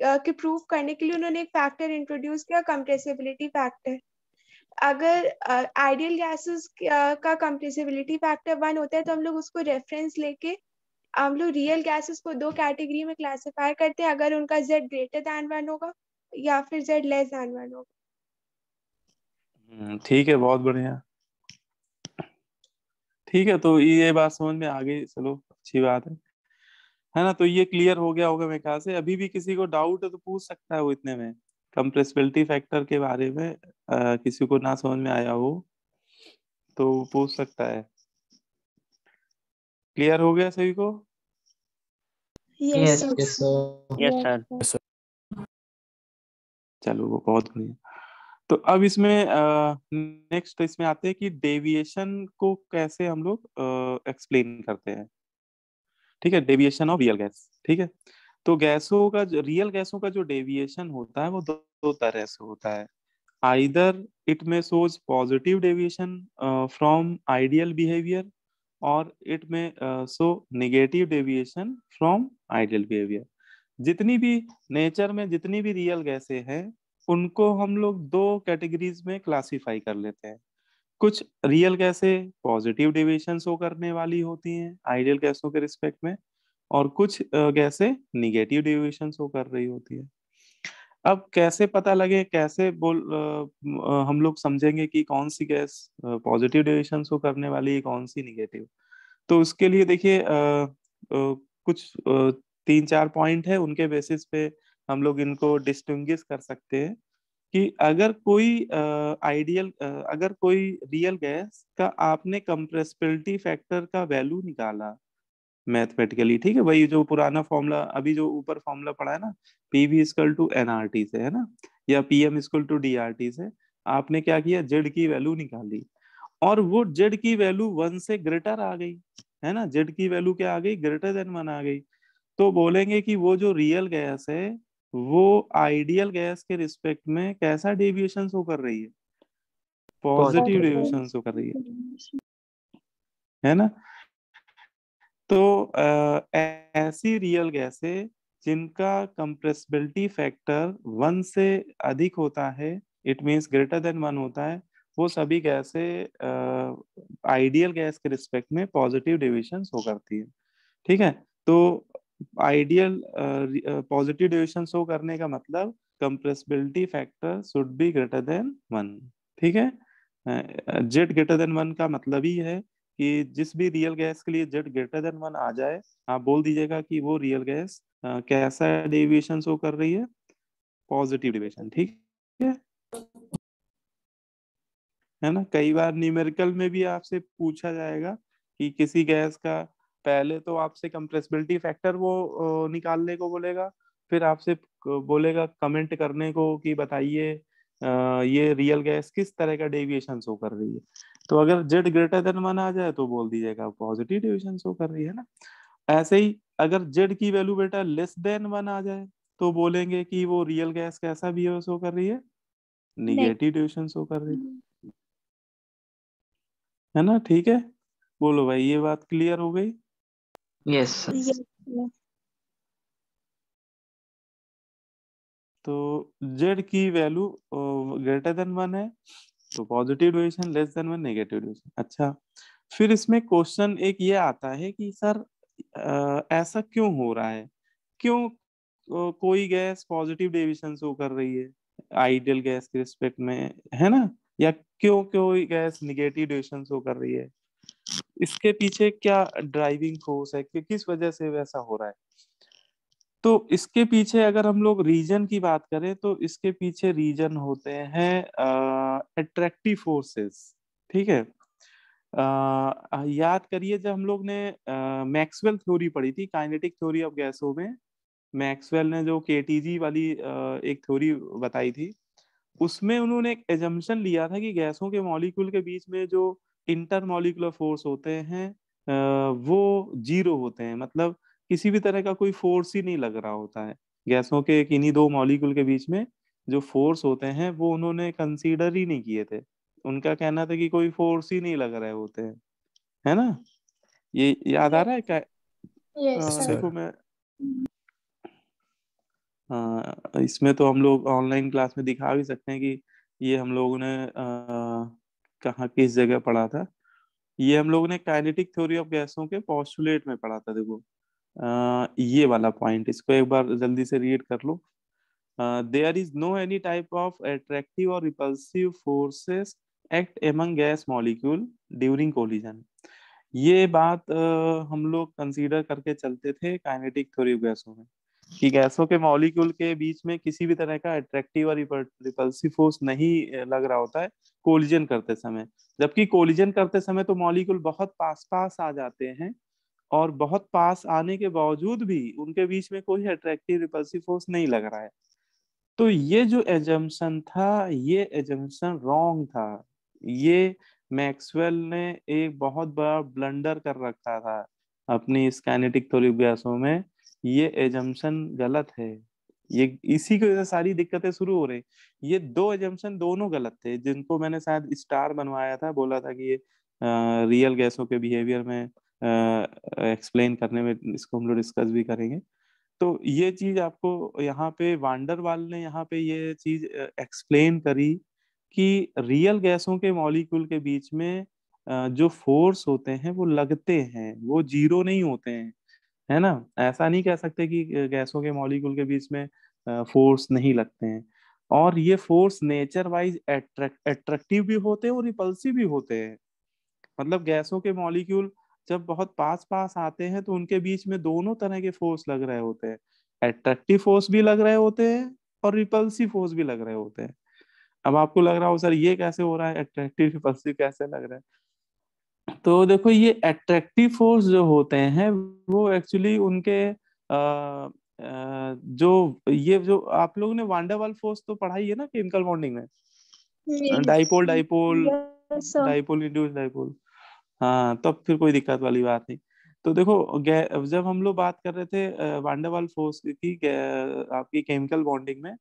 के प्रूव करने के लिए उन्होंने एक फैक्टर इंट्रोड्यूस किया, कंप्रेसिबिलिटी फैक्टर। अगर आइडियल गैसेस का कंप्रेसिबिलिटी फैक्टर 1 होता है तो हम लोग उसको रेफरेंस लेके हम लोग रियल गैसेस को 2 कैटेगरी में क्लासिफाई करते हैं, अगर उनका Z ग्रेटर दैन 1 होगा या फिर Z लेस दैन 1 होगा। ठीक है, बहुत बढ़िया, ठीक है। तो ये बात समझ में आ गई, चलो अच्छी बात है ना। तो ये क्लियर हो गया होगा मेरे ख्याल से। अभी भी किसी को डाउट है तो पूछ सकता है वो इतने में, कंप्रेसिबिलिटी फैक्टर के बारे में किसी को ना समझ में आया हो तो वो पूछ सकता है। क्लियर हो गया सभी को? Yes Yes, sir. yes, sir. Yes, sir. चलो वो बहुत बढ़िया। तो अब इसमें नेक्स्ट इसमें आते हैं कि डेविएशन को कैसे हम लोग एक्सप्लेन करते हैं, ठीक है। डेविएशन ऑफ रियल गैस, ठीक है। तो गैसों का रियल गैसों का जो डेविएशन होता है वो दो तरह से होता है। आइदर इट में shows positive deviation from ideal behaviour, और इट में show negative deviation from ideal behaviour. जितनी भी नेचर में जितनी भी रियल गैसें हैं उनको हम लोग 2 कैटेगरीज में क्लासिफाई कर लेते हैं। कुछ रियल गैसें पॉजिटिव डेविएशन शो करने वाली होती हैं आइडियल गैसों के रिस्पेक्ट में, और कुछ गैसें निगेटिव डेविएशन शो कर रही होती है। अब कैसे पता लगे, कैसे हम लोग समझेंगे कि कौन सी गैस पॉजिटिव डेविएशन शो करने वाली है, कौन सी निगेटिव? तो उसके लिए देखिए कुछ 3-4 पॉइंट है, उनके बेसिस पे हम लोग इनको डिस्टिंग्विश कर सकते हैं कि अगर कोई रियल गैस का आपने कंप्रेसिबिलिटी फैक्टर का वैल्यू निकाला मैथमेटिकली, ठीक है, वही जो पुराना फॉर्मूला अभी जो ऊपर फॉर्मूला पढ़ा है ना, P V equal to N R T से, है ना, या P M equal to D R T से, आपने क्या किया, जेड की वैल्यू निकाली और वो जेड की वैल्यू 1 से ग्रेटर आ गई, है ना, जेड की वैल्यू क्या आ गई, ग्रेटर देन 1 आ गई। तो बोलेंगे कि वो जो रियल गैस है वो आइडियल गैस के रिस्पेक्ट में कैसा डेविएशन शो कर रही है, पॉजिटिव Positive. डेविएशन शो कर रही है। है ना। तो ऐसी रियल गैसें जिनका कंप्रेसिबिलिटी फैक्टर 1 से अधिक होता है, इट मीन्स ग्रेटर देन 1 होता है, वो सभी गैसें आइडियल गैस के रिस्पेक्ट में पॉजिटिव डेविएशन शो करती है। ठीक है। तो आइडियल पॉजिटिव डेविएशन शो करने का मतलब compressibility factor should be greater than 1। ठीक है। जेड ग्रेटर देन 1 का मतलब ही है कि जिस भी रियल गैस के लिए जेड ग्रेटर देन 1 आ जाए, आप बोल दीजिएगा कि वो रियल गैस कैसा डेविएशन शो कर रही है, पॉजिटिव डेविएशन। ठीक है। है ना। कई बार न्यूमेरिकल में भी आपसे पूछा जाएगा कि किसी गैस का, पहले तो आपसे कंप्रेसिबिलिटी फैक्टर वो निकालने को बोलेगा, फिर आपसे बोलेगा कमेंट करने को कि बताइए ये रियल गैस किस तरह का डेविएशन शो कर रही है। तो अगर जेड ग्रेटर देन 1 आ जाए तो बोल दीजिएगा पॉजिटिव डेविएशन शो कर रही है ना। ऐसे ही अगर जेड की वैल्यू बेटा लेस देन 1 आ जाए तो बोलेंगे कि वो रियल गैस कैसा भी शो कर रही है, निगेटिव डेविएशन शो कर रही है ना। ठीक है। बोलो भाई, ये बात क्लियर हो गई। Yes sir. Yes. तो जेड की वैल्यू ग्रेटर देन 1 है तो positive deviation, less than 1 negative deviation. अच्छा, फिर इसमें क्वेश्चन एक ये आता है कि सर ऐसा क्यों हो रहा है, क्यों कोई गैस पॉजिटिव डेविएशन शो कर रही है आइडियल गैस के रिस्पेक्ट में, है ना, या क्यों कोई गैस निगेटिव डेविएशन शो कर रही है, इसके पीछे क्या ड्राइविंग फोर्स है कि किस वजह से वैसा हो रहा है। तो इसके पीछे अगर हम लोग रीजन की बात करें तो इसके पीछे रीजन होते हैं अट्रैक्टिव फोर्सेस। ठीक है। याद करिए जब हम लोग ने मैक्सवेल थ्योरी पढ़ी थी, काइनेटिक थ्योरी ऑफ गैसों में, मैक्सवेल ने जो केटीजी वाली एक थ्योरी बताई थी, उसमें उन्होंने एक एजम्पशन लिया था कि गैसों के मॉलिक्यूल के बीच में जो इंटरमॉलिक्यूलर फोर्स होते हैं वो जीरो होते हैं, मतलब किसी भी तरह का कोई फोर्स ही नहीं लग रहा होता है गैसों के किन्हीं दो मॉलिक्यूल के बीच में। जो फोर्स होते हैं वो उन्होंने कंसीडर ही नहीं किए थे, उनका कहना था कि कोई फोर्स ही नहीं लग रहे होते हैं, है ना। ये याद आ Yes. रहा है क्या। Yes, sir. देखो मैं, हाँ इसमें तो हम लोग ऑनलाइन क्लास में दिखा भी सकते हैं कि ये हम लोगों ने कहाँ किस जगह पढ़ा था। ये हम लोगों ने काइनेटिक थ्योरी ऑफ गैसों के पोस्टुलेट में पढ़ा था। देखो ये वाला पॉइंट, इसको एक बार जल्दी से रीड कर लो। There is no any type of attractive और repulsive forces act among gas molecule during collision. ये बात हम लोग कंसीडर करके चलते थे काइनेटिक थ्योरी ऑफ गैसों में कि गैसों के मॉलिक्यूल के बीच में किसी भी तरह का अट्रैक्टिव और रिपल्सिव फोर्स नहीं लग रहा होता है कोलिजन करते समय। जबकि कोलिजन करते समय तो मॉलिक्यूल बहुत पास पास आ जाते हैं, और बहुत पास आने के बावजूद भी उनके बीच में कोई अट्रैक्टिव रिपल्सिव फोर्स नहीं लग रहा है। तो ये जो एजम्पशन था, ये एजम्पशन रॉन्ग था। ये मैक्सवेल ने एक बहुत बड़ा ब्लंडर कर रखा था अपनी इस काइनेटिक थ्योरी गैसों में। ये एजम्पशन गलत है, ये इसी की वजह से सारी दिक्कतें शुरू हो रही। ये दो एजम्पशन दोनों गलत थे जिनको मैंने शायद स्टार बनवाया था, बोला था कि ये रियल गैसों के बिहेवियर में एक्सप्लेन करने में इसको हम लोग डिस्कस भी करेंगे। तो ये चीज आपको यहाँ पे वांडरवाल ने यहाँ पे ये चीज एक्सप्लेन करी कि रियल गैसों के मॉलिक्यूल के बीच में जो फोर्स होते हैं वो लगते हैं, वो जीरो नहीं होते हैं, है ना। ऐसा नहीं कह सकते कि गैसों के मॉलिक्यूल के बीच में फोर्स नहीं लगते हैं। और ये फोर्स नेचर वाइज एट्रैक्टिव भी होते हैं और रिपल्सिव भी होते हैं। मतलब गैसों के मॉलिक्यूल जब बहुत पास पास आते हैं तो उनके बीच में दोनों तरह के फोर्स लग रहे होते हैं, अट्रैक्टिव फोर्स भी लग रहे होते हैं और रिपल्सिव फोर्स भी लग रहे होते हैं। अब आपको लग रहा हो सर ये कैसे हो रहा है, अट्रैक्टिव रिपल्सिव कैसे लग रहा है। तो देखो ये अट्रैक्टिव फोर्स जो होते हैं वो एक्चुअली उनके जो ये जो आप लोगों ने वांडरवाल फोर्स तो पढ़ाई है ना केमिकल बॉन्डिंग में, Yes. Dipole dipole, Yes, sir. Dipole induce dipole. हाँ तब फिर कोई दिक्कत वाली बात नहीं। तो देखो जब हम लोग बात कर रहे थे वांडरवाल फोर्स की आपकी केमिकल बॉन्डिंग में,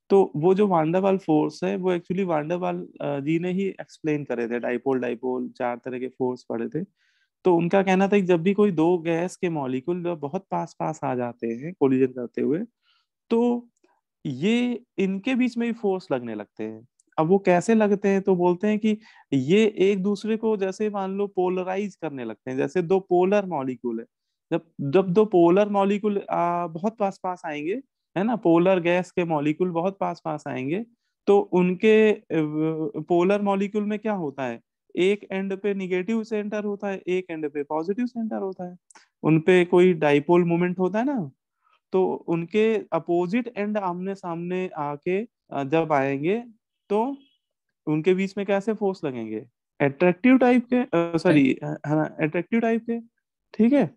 तो वो जो वांडरवाल फोर्स है वो एक्चुअली वांडरवाल जी ने ही एक्सप्लेन करे थे। डाइपोल डाइपोल चार तरह के फोर्स पढ़े थे। तो उनका कहना था कि जब भी कोई दो गैस के मॉलिक्यूल बहुत पास पास आ जाते हैं कोलिजन करते हुए, तो ये इनके बीच में भी फोर्स लगने लगते हैं। अब वो कैसे लगते हैं, तो बोलते हैं कि ये एक दूसरे को जैसे मान लो पोलराइज करने लगते हैं, जैसे दो पोलर मॉलिक्यूल है। जब जब दो पोलर मॉलिक्यूल बहुत पास पास आएंगे, है ना, पोलर गैस के मॉलिक्यूल बहुत पास पास आएंगे, तो उनके पोलर मॉलिक्यूल में क्या होता है, एक एंड पे निगेटिव सेंटर होता है, एक एंड पे पॉजिटिव सेंटर होता है। उनपे कोई डाइपोल मोमेंट होता है ना, तो उनके अपोजिट एंड आमने सामने आके जब आएंगे, तो उनके बीच में कैसे फोर्स लगेंगे, अट्रैक्टिव टाइप के, सॉरी, है ना, अट्रैक्टिव टाइप के। ठीक है।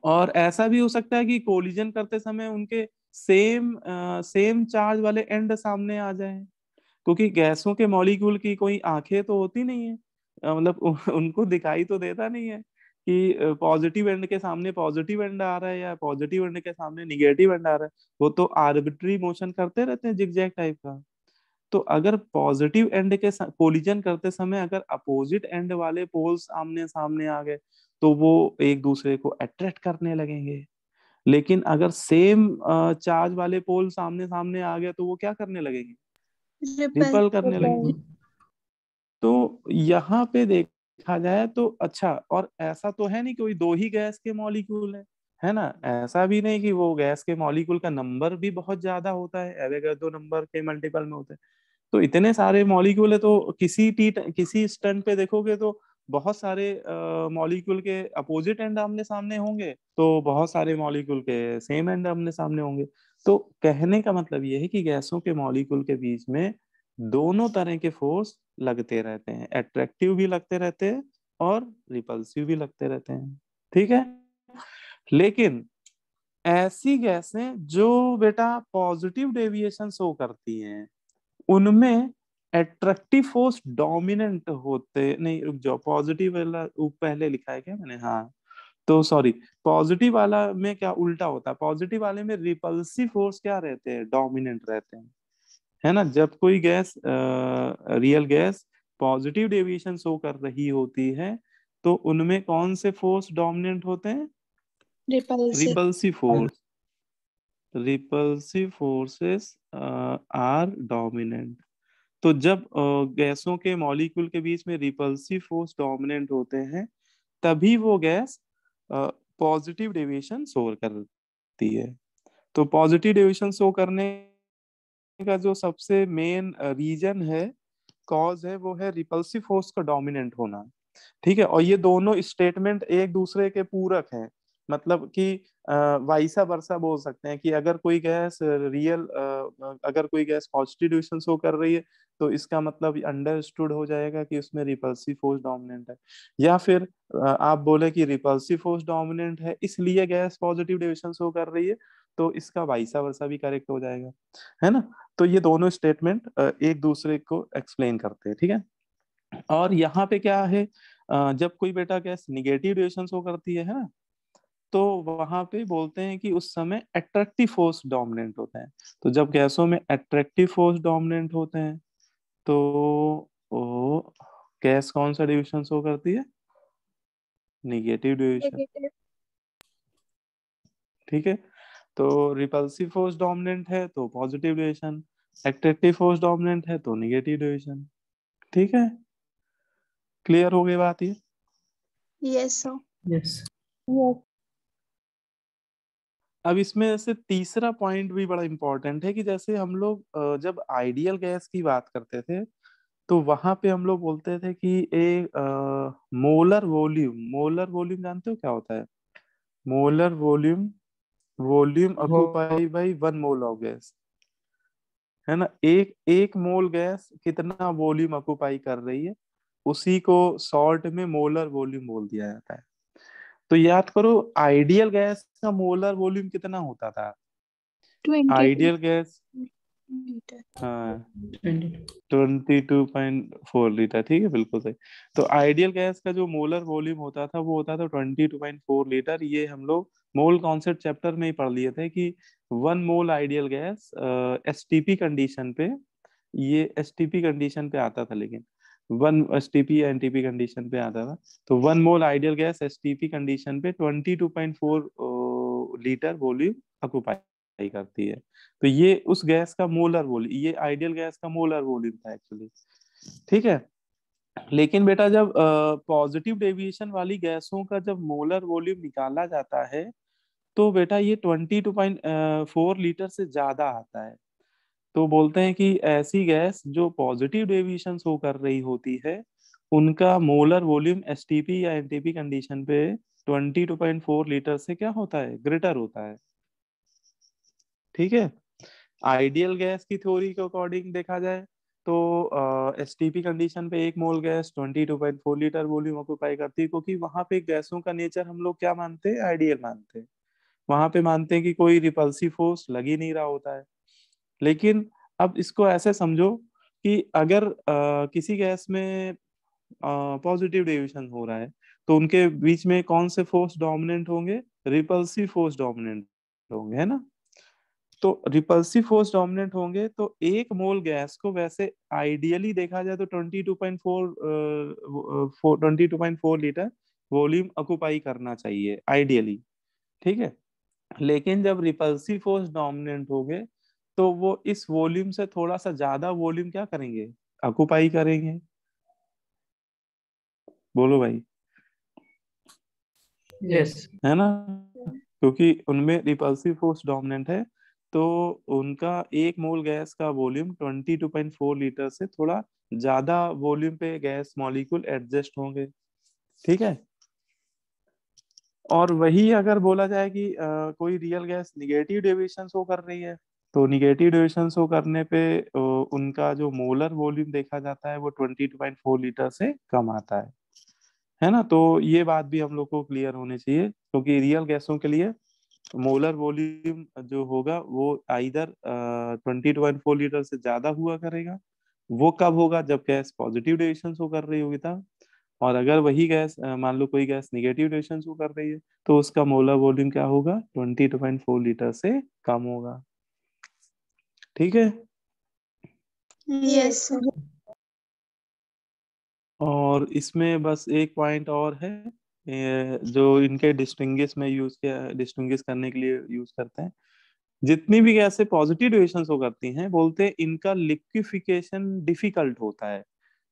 और ऐसा भी हो सकता है कि कोलिजन करते समय उनके सेम चार्ज वाले एंड सामने आ जाए, क्योंकि गैसों के मॉलिक्यूल की कोई आंखें तो होती नहीं है, मतलब उनको दिखाई तो देता नहीं है कि पॉजिटिव एंड के सामने पॉजिटिव एंड आ रहा है या पॉजिटिव एंड के सामने निगेटिव एंड आ रहा है। वो तो आर्बिट्री मोशन करते रहते हैं जिगजैग टाइप का। तो अगर पॉजिटिव एंड के कोलिजन करते समय अगर अपोजिट एंड वाले पोल्स आमने सामने आ गए, तो वो एक दूसरे को अट्रैक्ट करने लगेंगे। लेकिन अगर सेम चार्ज वाले पोल सामने सामने आ गए, तो वो क्या करने लगेंगे, रिपल। रिपल करने लगेंगे। तो यहाँ पे देखा जाए तो अच्छा, और ऐसा तो है नहीं कोई दो ही गैस के मॉलिक्यूल है ना, ऐसा भी नहीं कि वो गैस के मॉलिक्यूल का नंबर भी बहुत ज्यादा होता है, एवोगाड्रो नंबर के मल्टीपल में होते हैं। तो इतने सारे मॉलिक्यूल है, तो किसी स्टंट पे देखोगे तो बहुत सारे मॉलिक्यूल के अपोजिट एंड आमने सामने होंगे, तो बहुत सारे मॉलिक्यूल के सेम एंड आमने सामने होंगे। तो कहने का मतलब ये है कि गैसों के मॉलिक्यूल के बीच में दोनों तरह के फोर्स लगते रहते हैं, अट्रैक्टिव भी लगते रहते हैं और रिपल्सिव भी लगते रहते हैं। ठीक है। लेकिन ऐसी गैसें जो बेटा पॉजिटिव डेविएशन शो करती हैं, उनमें एट्रैक्टिव फोर्स डोमिनेंट होते नहीं, रुक जाओ, पॉजिटिव वाला पहले लिखा है क्या मैंने, हाँ, तो सॉरी, पॉजिटिव वाला में क्या उल्टा होता है, पॉजिटिव वाले में रिपल्सिव फोर्स क्या रहते हैं, डोमिनेंट रहते हैं, है ना। जब कोई gas real gas positive deviation show कर रही होती है, तो उनमें कौन से फोर्स डोमिनेंट होते हैं, repulsive. Repulsive force, repulsive forces are dominant. तो जब गैसों के मॉलिक्यूल के बीच में रिपल्सिव फोर्स डोमिनेंट होते हैं, तभी वो गैस पॉजिटिव डेविएशन शो करती है। तो पॉजिटिव डेविएशन शो करने का जो सबसे मेन रीजन है, कॉज है, वो है रिपल्सिव फोर्स का डोमिनेंट होना। ठीक है। और ये दोनों स्टेटमेंट एक दूसरे के पूरक हैं, मतलब कि वाइसा वर्सा बोल सकते हैं कि अगर कोई गैस अगर कोई गैस पॉजिटिव डिविजन शो कर रही है, तो इसका मतलब अंडरस्टूड हो जाएगा कि उसमें रिपल्सिव फोर्स डोमिनेंट है। या फिर आप बोले कि रिपल्सिव फोर्स डोमिनेंट है इसलिए गैस पॉजिटिव डिविजन शो कर रही है, तो इसका वाइसा वर्सा भी करेक्ट हो जाएगा, है ना। तो ये दोनों स्टेटमेंट एक दूसरे को एक्सप्लेन करते हैं। ठीक है। और यहाँ पे क्या है, जब कोई बेटा गैस निगेटिव रिएक्शन शो करती है ना, तो वहां पे बोलते हैं कि उस समय अट्रैक्टिव फोर्स डोमिनेंट होते हैं। तो जब गैसों में अट्रैक्टिव फोर्स डोमिनेंट होते हैं, तो वो गैस कौन सा डिविजन शो करती है, निगेटिव डिविजन। नेगेटिव। ठीक है। तो रिपल्सिव फोर्स डोमिनेंट है तो positive division, attractive force dominant है तो निगेटिव डिविजन। ठीक है। क्लियर हो गई बात ये। Yes sir. यस। यस। अब इसमें से तीसरा पॉइंट भी बड़ा इंपॉर्टेंट है कि जैसे हम लोग जब आइडियल गैस की बात करते थे, तो वहां पे हम लोग बोलते थे कि एक मोलर वॉल्यूम जानते हो क्या होता है, मोलर वॉल्यूम, वॉल्यूम वो occupy by 1 mole of gas, है ना। एक एक मोल गैस कितना वॉल्यूम ऑक्यूपाई कर रही है, उसी को शॉर्ट में मोलर वॉल्यूम बोल दिया जाता है। तो याद करो, आइडियल गैस का मोलर वॉल्यूम कितना होता था, 22 आइडियल गैस, लीटर। हाँ, 22। 22.4 लीटर, ठीक है, बिल्कुल सही। तो आइडियल गैस का जो मोलर वॉल्यूम होता था वो होता था 22.4 लीटर। ये हम लोग मोल कॉन्सेप्ट चैप्टर में ही पढ़ लिए थे कि 1 मोल आइडियल गैस एसटीपी कंडीशन पे, ये एसटीपी कंडीशन पे आता था। लेकिन वन एसटीपी या एनटीपी कंडीशन पे आता था। तो 1 मोल आइडियल गैस एसटीपी कंडीशन पे 22.4 लीटर वॉल्यूम ऑक्युपाई करती है। तो ये उस गैस का मोलर वॉल्यूम, ये आइडियल गैस का मोलर वॉल्यूम था एक्चुअली। ठीक है। लेकिन बेटा जब पॉजिटिव डेविएशन वाली गैसों का जब मोलर वॉल्यूम निकाला जाता है तो बेटा ये 22.4 लीटर से ज्यादा आता है। तो बोलते हैं कि ऐसी गैस जो पॉजिटिव डेविएशन शो कर रही होती है उनका मोलर वॉल्यूम एसटीपी या एनटीपी कंडीशन पे 22.4 लीटर से क्या होता है, ग्रेटर होता है। ठीक है। आइडियल गैस की थ्योरी के अकॉर्डिंग देखा जाए तो एसटीपी कंडीशन पे 1 मोल गैस 22.4 लीटर वॉल्यूम ऑक्युपाई करती है, क्योंकि वहां पे गैसों का नेचर हम लोग क्या मानते हैं, आइडियल मानते हैं। वहां पे मानते हैं कि कोई रिपल्सिव फोर्स लग ही नहीं रहा होता है। लेकिन अब इसको ऐसे समझो कि अगर किसी गैस में पॉजिटिव डेविएशन हो रहा है तो उनके बीच में कौन से फोर्स डोमिनेंट होंगे, रिपल्सिव फोर्स डोमिनेंट होंगे, है ना। तो रिपल्सिव फोर्स डोमिनेंट होंगे तो 1 मोल गैस को वैसे आइडियली देखा जाए तो 22.4 लीटर वॉल्यूम ऑक्युपाई करना चाहिए आइडियली। ठीक है। लेकिन जब रिपल्सिव फोर्स डोमिनेंट होंगे तो वो इस वॉल्यूम से थोड़ा सा ज्यादा वॉल्यूम क्या करेंगे, ऑक्युपाई करेंगे। बोलो भाई। यस है ना, क्योंकि उनमें रिपल्सिव फोर्स डोमिनेंट है तो उनका 1 मोल गैस का वॉल्यूम 22.4 लीटर से थोड़ा ज्यादा वॉल्यूम पे गैस मॉलिक्यूल एडजस्ट होंगे। ठीक है। और वही अगर बोला जाए कि कोई real gas negative deviation show कर रही है तो निगेटिव डेविएशन शो करने पे उनका जो मोलर वॉल्यूम देखा जाता है वो 22.4 लीटर से कम आता है ना। तो ये बात भी हम लोग को क्लियर होनी चाहिए, क्योंकि रियल गैसों के लिए मोलर वॉल्यूम जो होगा वो आइदर 22.4 लीटर से ज्यादा हुआ करेगा। वो कब होगा, जब गैस पॉजिटिव डेविएशन शो कर रही होगी तब। और अगर वही गैस मान लो कोई गैस निगेटिव डेविएशन शो कर रही है तो उसका मोलर वॉल्यूम क्या होगा, 22.4 लीटर से कम होगा। ठीक है। Yes sir. और इसमें बस एक पॉइंट और है, जो इनके डिस्टिंग्विश में यूज किया, डिस्टिंग्विश करने के लिए यूज करते हैं। जितनी भी गैसें पॉजिटिव डेविएशन शो करती हैं बोलते हैं इनका लिक्विफिकेशन डिफिकल्ट होता है।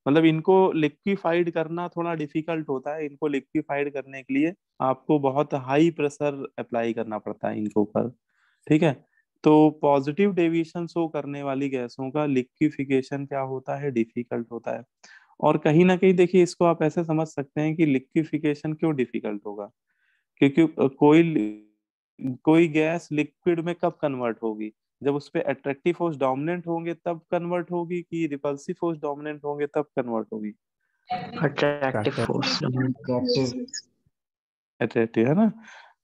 मतलब इनको लिक्विफाइड करना थोड़ा डिफिकल्ट होता है। इनको लिक्विफाइड करने के लिए आपको बहुत हाई प्रेशर अप्लाई करना पड़ता है इनके ऊपर। ठीक है। तो पॉजिटिव डेविएशन शो करने वाली गैसों का लिक्विफिकेशन क्या होता है, डिफिकल्ट होता है। और कहीं ना कहीं देखिए इसको आप ऐसे समझ सकते हैं कि लिक्विफिकेशन क्यों डिफिकल्ट होगा, क्योंकि कोई गैस लिक्विड में कब कन्वर्ट होगी, जब उस पे अट्रैक्टिव फोर्स डोमिनेंट होंगे तब कन्वर्ट होगी, कि रिपल्सिव फोर्स डोमिनेंट होंगे तब कन्वर्ट होगी। Attractive force yes yes. Attractive, है ना।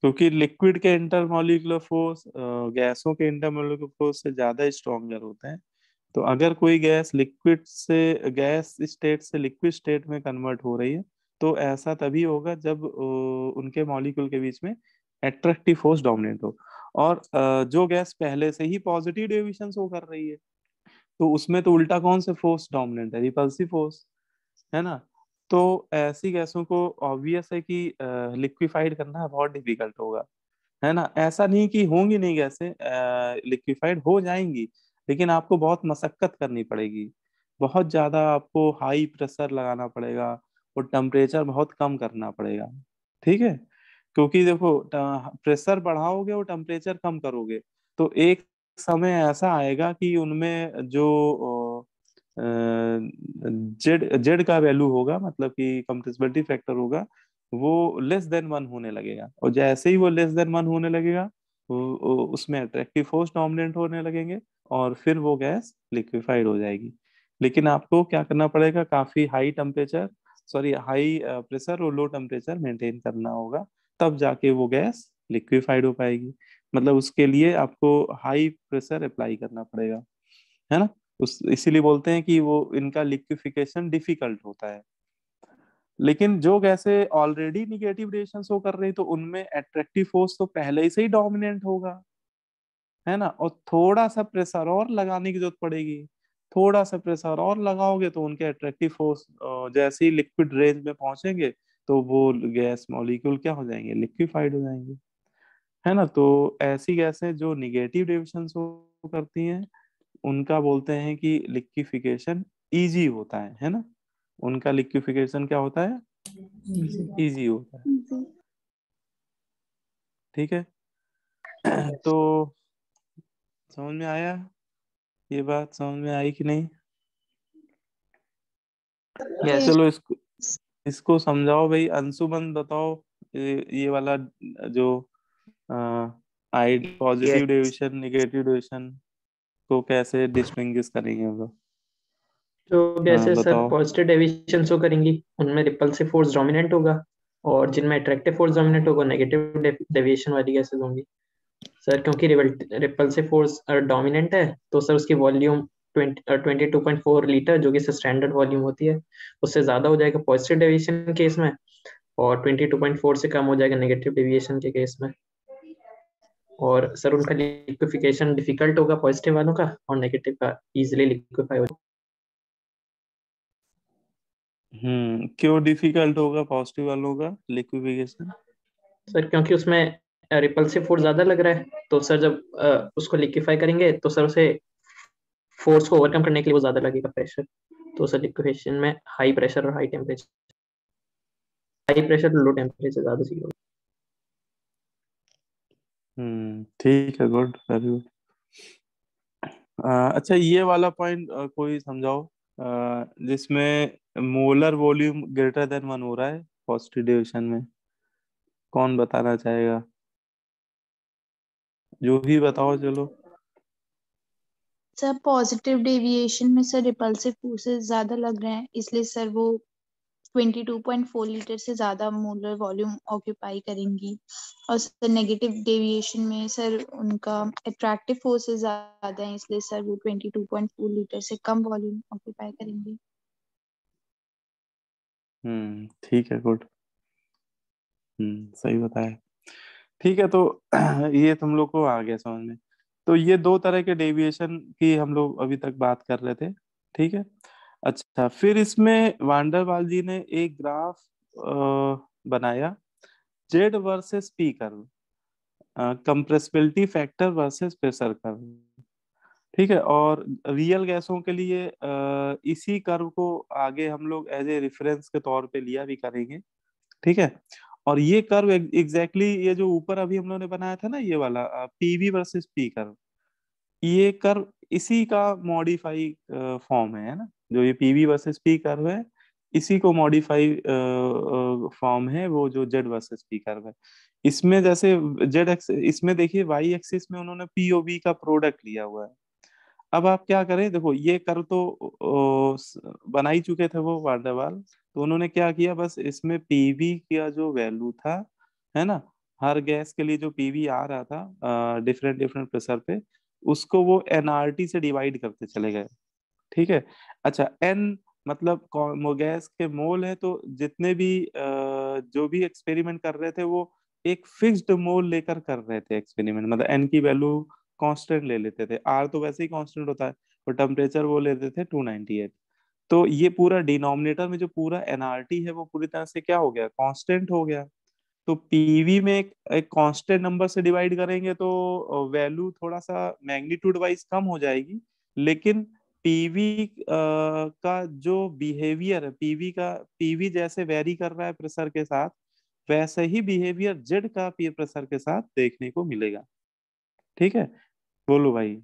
क्योंकि लिक्विड के इंटरमॉलिक्यूलर फोर्स गैसों के इंटरमॉलिक्यूलर फोर्स से ज्यादा स्ट्रॉन्गर होते हैं। तो अगर कोई गैस लिक्विड से गैस स्टेट से लिक्विड स्टेट में कन्वर्ट हो रही है तो ऐसा तभी होगा जब उनके मॉलिक्यूल के बीच में एट्रैक्टिव फोर्स डोमिनेट हो। और जो गैस पहले से ही पॉजिटिव डेविएशन शो कर रही है तो उसमें तो उल्टा कौन से फोर्स डोमिनेंट है, रिपल्सिव फोर्स, है ना। तो ऐसी गैसों को ऑब्वियस है कि लिक्विफाइड करना बहुत डिफिकल्ट होगा, है ना। ऐसा नहीं कि होंगी नहीं गैसें, लिक्विफाइड हो जाएंगी, लेकिन आपको बहुत मशक्कत करनी पड़ेगी। बहुत ज्यादा आपको हाई प्रेशर लगाना पड़ेगा और टेम्परेचर बहुत कम करना पड़ेगा। ठीक है। क्योंकि देखो प्रेशर बढ़ाओगे और टेम्परेचर कम करोगे तो एक समय ऐसा आएगा कि उनमें जो जेड जेड का वैल्यू होगा, मतलब कि कंप्रेसिबिलिटी फैक्टर होगा, वो लेस देन 1 होने लगेगा। और जैसे ही वो लेस देन 1 होने लगेगा उसमें अट्रैक्टिव फोर्स डोमिनेंट होने लगेंगे और फिर वो गैस लिक्विफाइड हो जाएगी। लेकिन आपको क्या करना पड़ेगा, काफी high temperature, sorry high pressure और लो टेम्परेचर मेंटेन करना होगा, तब जाके वो गैस लिक्विफाइड हो पाएगी। मतलब उसके लिए आपको हाई प्रेशर अप्लाई करना पड़ेगा, है ना। उस इसीलिए बोलते हैं कि वो इनका लिक्विफिकेशन डिफिकल्ट होता है। लेकिन जो गैसें ऑलरेडी निगेटिव रेडिएशन शो कर रही तो उनमें एट्रैक्टिव फोर्स तो पहले ही से ही डोमिनेंट होगा, है ना। और थोड़ा सा प्रेशर और लगाने की जरूरत पड़ेगी, थोड़ा सा प्रेशर और लगाओगे तो उनके अट्रैक्टिव फोर्स जैसे ही लिक्विड रेंज में पहुंचेंगे तो वो गैस मॉलिक्यूल क्या हो जाएंगे, लिक्विफाइड हो जाएंगे, है ना। तो ऐसी गैसें जो निगेटिव डेविएशन शो करती हैं उनका बोलते हैं कि लिक्विफिकेशन इजी होता है ना। उनका लिक्विफिकेशन क्या होता है, इजी होता है। जी। ठीक है। तो समझ में आया, ये बात समझ में आई कि नहीं? यस। चलो इसको इसको समझाओ भाई, अंशुमन बताओ, ये वाला जो आई positive yes. Deviation negative deviation को कैसे डिस्टिंग्विश करेंगे वो। तो हाँ जैसे सर बताओ। पॉजिटिव डेविएशन शो करेंगी उनमें रिपल्सिव फोर्स डोमिनेंट होगा, और जिनमें अट्रैक्टिव फोर्स डोमिनेंट होगा नेगेटिव डेविएशन वाली गैसेज होंगी सर। क्योंकि रिपल्सिव फोर्स डोमिनेंट है तो सर उसकी वॉल्यूम 22.4 लीटर जो कि स्टैंडर्ड वॉल्यूम होती है उससे ज़्यादा हो जाएगा पॉजिटिव डेविएशन केस में, और 22.4 से कम हो जाएगा नेगेटिव डेविएशन के केस में। और सर उनका लिक्विफिकेशन डिफिकल्ट होगा पॉजिटिव वालों का, और नेगेटिव का इजीली लिक्विफाई हो। क्यों डिफिकल्ट होगा पॉजिटिव वालों का लिक्विफिकेशन? सर क्योंकि उसमें रिपल्सिव फोर्स ज्यादा लग रहा है, तो सर जब उसको लिक्विफाई करेंगे तो सर उसे फोर्स को ओवरकम करने के लिए वो ज्यादा लगेगा प्रेशर। तो सर लिक्विफिकेशन में हाई प्रेशर और हाई प्रेशर और लो टेम्परेचर ज्यादा चाहिए होगा। ठीक है, गुड, वेरी गुड। अच्छा ये वाला पॉइंट कोई समझाओ, जिसमें मोलर वॉल्यूम ग्रेटर देन 1 हो रहा है पॉजिटिव डिविजन में, कौन बताना चाहेगा? जो भी बताओ चलो। सर पॉजिटिव डेविएशन में सर रिपल्सिव फोर्सेस ज्यादा लग रहे हैं, इसलिए सर वो 22.4 लीटर से ज्यादा मोलर वॉल्यूम ऑक्यूपाई करेंगी। और सर नेगेटिव डेविएशन में सर उनका अट्रैक्टिव फोर्सेस ज्यादा हैं, इसलिए सर वो 22.4 लीटर से कम वॉल्यूम ऑक्यूपाई करेंगी। ठीक है, गुड। सही बताया। ठीक है, तो ये तुम लोग को आ गया समझ में। तो ये दो तरह के डेविएशन की हम लोग अभी तक बात कर रहे थे। ठीक है। अच्छा, फिर इसमें वांडरवाल जी ने एक ग्राफ बनाया, Z versus P curve, compressibility factor versus pressure curve. ठीक है। और रियल गैसों के लिए इसी कर्व को आगे हम लोग एज ए रेफरेंस के तौर पे लिया भी करेंगे। ठीक है। और ये कर्व एग्जैक्टली ये जो ऊपर अभी हम लोगों ने बनाया था ना, ये वाला पीवी वर्सेस पी कर्व, ये कर्व इसी का मॉडिफाई फॉर्म है ना। जो ये पीवी वर्सेस पी कर्व है, इसी को मॉडिफाई फॉर्म है वो जो जेड वर्सेस पी कर्व है। इसमें जैसे जेड एक्स, इसमें देखिए वाई एक्सिस में उन्होंने पीओवी का प्रोडक्ट लिया हुआ है। अब आप क्या करें, देखो ये कर्व तो बना ही चुके थे वो वार्डेवाल, तो उन्होंने क्या किया, बस इसमें पीवी का जो वैल्यू था, है ना, हर गैस के लिए जो पीवी आ रहा था डिफरेंट डिफरेंट प्रेशर पे, उसको वो एनआरटी से डिवाइड करते चले गए। ठीक है। अच्छा, एन मतलब गैस के मोल है, तो जितने भी जो भी एक्सपेरिमेंट कर रहे थे वो एक फिक्स्ड मोल लेकर कर रहे थे एक्सपेरिमेंट, मतलब एन की वैल्यू कांस्टेंट ले लेते थे, आर तो वैसे ही कांस्टेंट होता है, और टेम्परेचर वो लेते थे 298। तो ये पूरा डिनोमिनेटर में जो पूरा एनआरटी है वो पूरी तरह से क्या हो गया, कांस्टेंट हो गया। तो पीवी में एक कांस्टेंट नंबर से डिवाइड करेंगे तो वैल्यू थोड़ा सा मैग्नीट्यूड वाइज कम हो जाएगी, लेकिन पीवी का जो बिहेवियर है, पीवी जैसे वेरी कर रहा है प्रेशर के साथ, वैसे ही बिहेवियर जेड का पी प्रेशर के साथ देखने को मिलेगा। ठीक है। बोलो भाई,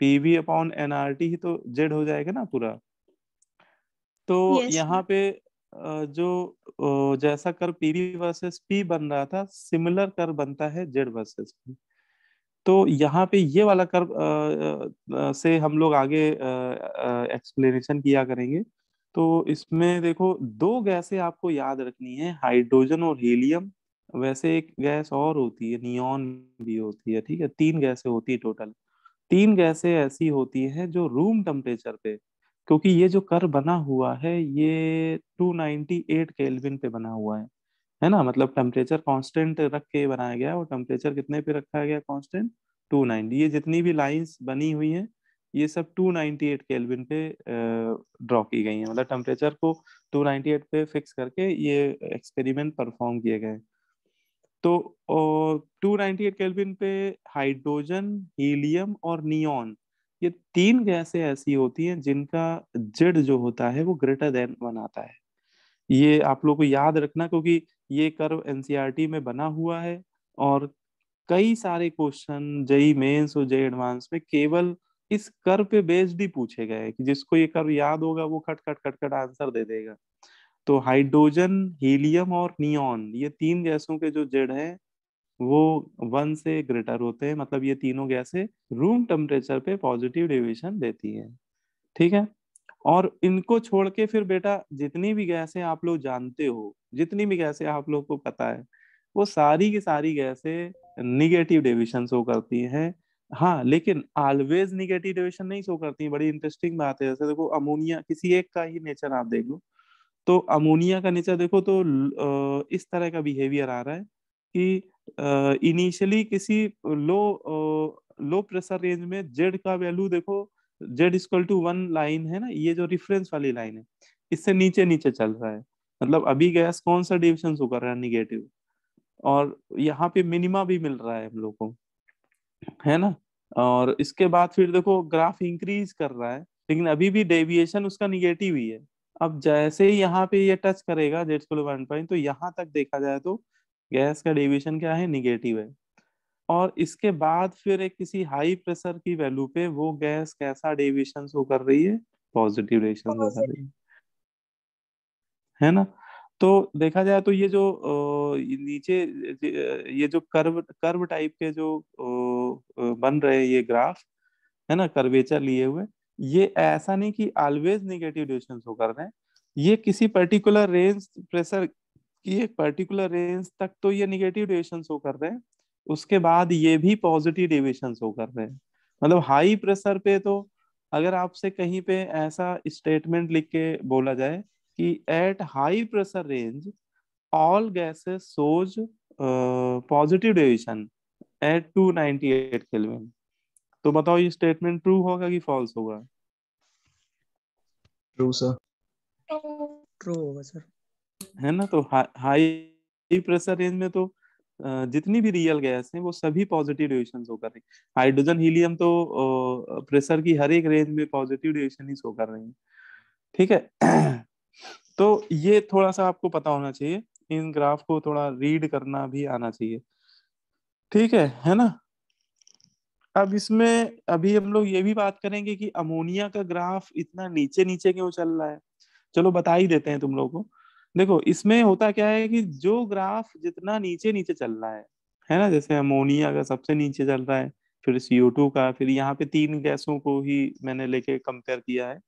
पीवी अपॉन एनआरटी ही तो जेड हो जाएगा ना पूरा। तो यस यहाँ पे जो जैसा कर पीवी वर्सेस पी बन रहा था, सिमिलर कर बनता है जेड वर्सेस पी। तो यहाँ पे ये वाला कर्व से हम लोग आगे एक्सप्लेनेशन किया करेंगे। तो इसमें देखो दो गैसें आपको याद रखनी है, हाइड्रोजन और हीलियम। वैसे एक गैस और होती है, नियॉन भी होती है। ठीक है, तीन गैसें होती है टोटल। तीन गैसें ऐसी होती हैं जो रूम टेम्परेचर पे, क्योंकि ये जो कर्व बना हुआ है ये 298 केल्विन पे बना हुआ है ना, मतलब टेम्परेचर कांस्टेंट रख के बनाया गया है। और टेम्परेचर कितने पे रखा गया कांस्टेंट, 290। ये जितनी भी लाइंस बनी हुई हैं ये सब 298 केल्विन पे ड्रॉ की गई है, मतलब टेम्परेचर को 298 पे फिक्स करके ये एक्सपेरिमेंट परफॉर्म किए गए। तो 298 केल्विन पे हाइड्रोजन, हीलियम और नियॉन, ये तीन गैसें ऐसी होती हैं जिनका जेड जो होता है वो ग्रेटर देन 1 आता है। ये आप लोग को याद रखना, क्योंकि ये कर्व एनसीईआरटी में बना हुआ है और कई सारे क्वेश्चन जेई मेंस और जेई एडवांस में केवल इस कर्व पे बेस्ड ही पूछे गए हैं, कि जिसको ये कर्व याद होगा वो खट खट खट खट आंसर दे देगा। तो हाइड्रोजन, हीलियम और नियॉन, ये तीन गैसों के जो जेड है वो 1 से ग्रेटर होते हैं, मतलब ये तीनों गैसें रूम टेम्परेचर पे पॉजिटिव डेविएशन देती हैं। ठीक है। और इनको छोड़ के फिर बेटा जितनी भी गैसें आप लोग जानते हो, जितनी भी गैसें आप लोग को पता है, वो सारी की सारी गैसें निगेटिव डेविएशन शो करती हैं। हाँ, लेकिन ऑलवेज निगेटिव डेविएशन नहीं शो करती। बड़ी इंटरेस्टिंग बात है। जैसे देखो अमोनिया, किसी एक का ही नेचर आप देख लो, तो अमोनिया का नेचर देखो तो इस तरह का बिहेवियर आ रहा है कि इनिशियली किसी लो प्रेशर रेंज में जेड का वैल्यू देखो, जेड इक्वल टू 1 लाइन है ना, ये जो रिफरेंस वाली लाइन है, इससे नीचे नीचे चल रहा है। मतलब अभी गैस कौन सा डिविजन शो कर रहा है, निगेटिव। और यहाँ पे मिनिमा भी मिल रहा है हम लोग को, है ना। और इसके बाद फिर देखो ग्राफ इंक्रीज कर रहा है, लेकिन अभी भी डेविएशन उसका निगेटिव ही है। अब जैसे ही यहाँ पे ये टच करेगा जेड स्क्वायर 1 पॉइंट, तो यहाँ तक देखा जाए तो गैस का डेविएशन क्या है, निगेटिव है। और इसके बाद फिर एक किसी हाई प्रेशर की वैल्यू पे वो गैस कैसा डेविएशन शो कर रही है, पॉजिटिव डेविएशन शो कर रही है ना। तो देखा जाए तो ये जो ये नीचे ये जो कर्व कर्व टाइप के जो बन रहे हैं ये ग्राफ, है ना, कर्वेचर लिए हुए, ये ऐसा नहीं कि ऑलवेज नेगेटिव डेविएशन शो कर रहे हैं। ये किसी पर्टिकुलर रेंज प्रेशर की एक पर्टिकुलर रेंज तक तो ये निगेटिव डेविएशन शो कर रहे हैं, उसके बाद ये भी पॉजिटिव डेविएशन शो कर रहे हैं। मतलब हाई प्रेशर पे तो अगर आपसे कहीं पे ऐसा स्टेटमेंट लिख के बोला जाए कि at high pressure range all gases shows positive deviation at 298 kelvin, तो बताओ ये स्टेटमेंट ट्रू होगा कि फॉल्स होगा? True sir. तो ट्रू होगा सर। है ना। तो हाई प्रेशर रेंज में तो जितनी भी रियल गैस है वो सभी पॉजिटिव डेविएशन शो कर रही है। हाइड्रोजन, हीलियम तो प्रेशर की हर एक रेंज में पॉजिटिव डेविएशन ही शो कर रही है। ठीक है। तो ये थोड़ा सा आपको पता होना चाहिए, इन ग्राफ को थोड़ा रीड करना भी आना चाहिए। ठीक है ना। अब इसमें अभी हम लोग ये भी बात करेंगे कि अमोनिया का ग्राफ इतना नीचे नीचे क्यों चल रहा है। चलो बता ही देते हैं तुम लोगों को। देखो इसमें होता क्या है कि जो ग्राफ जितना नीचे नीचे चल रहा है ना, जैसे अमोनिया का सबसे नीचे चल रहा है, फिर CO2 का, फिर यहाँ पे तीन गैसों को ही मैंने लेके कंपेयर किया है।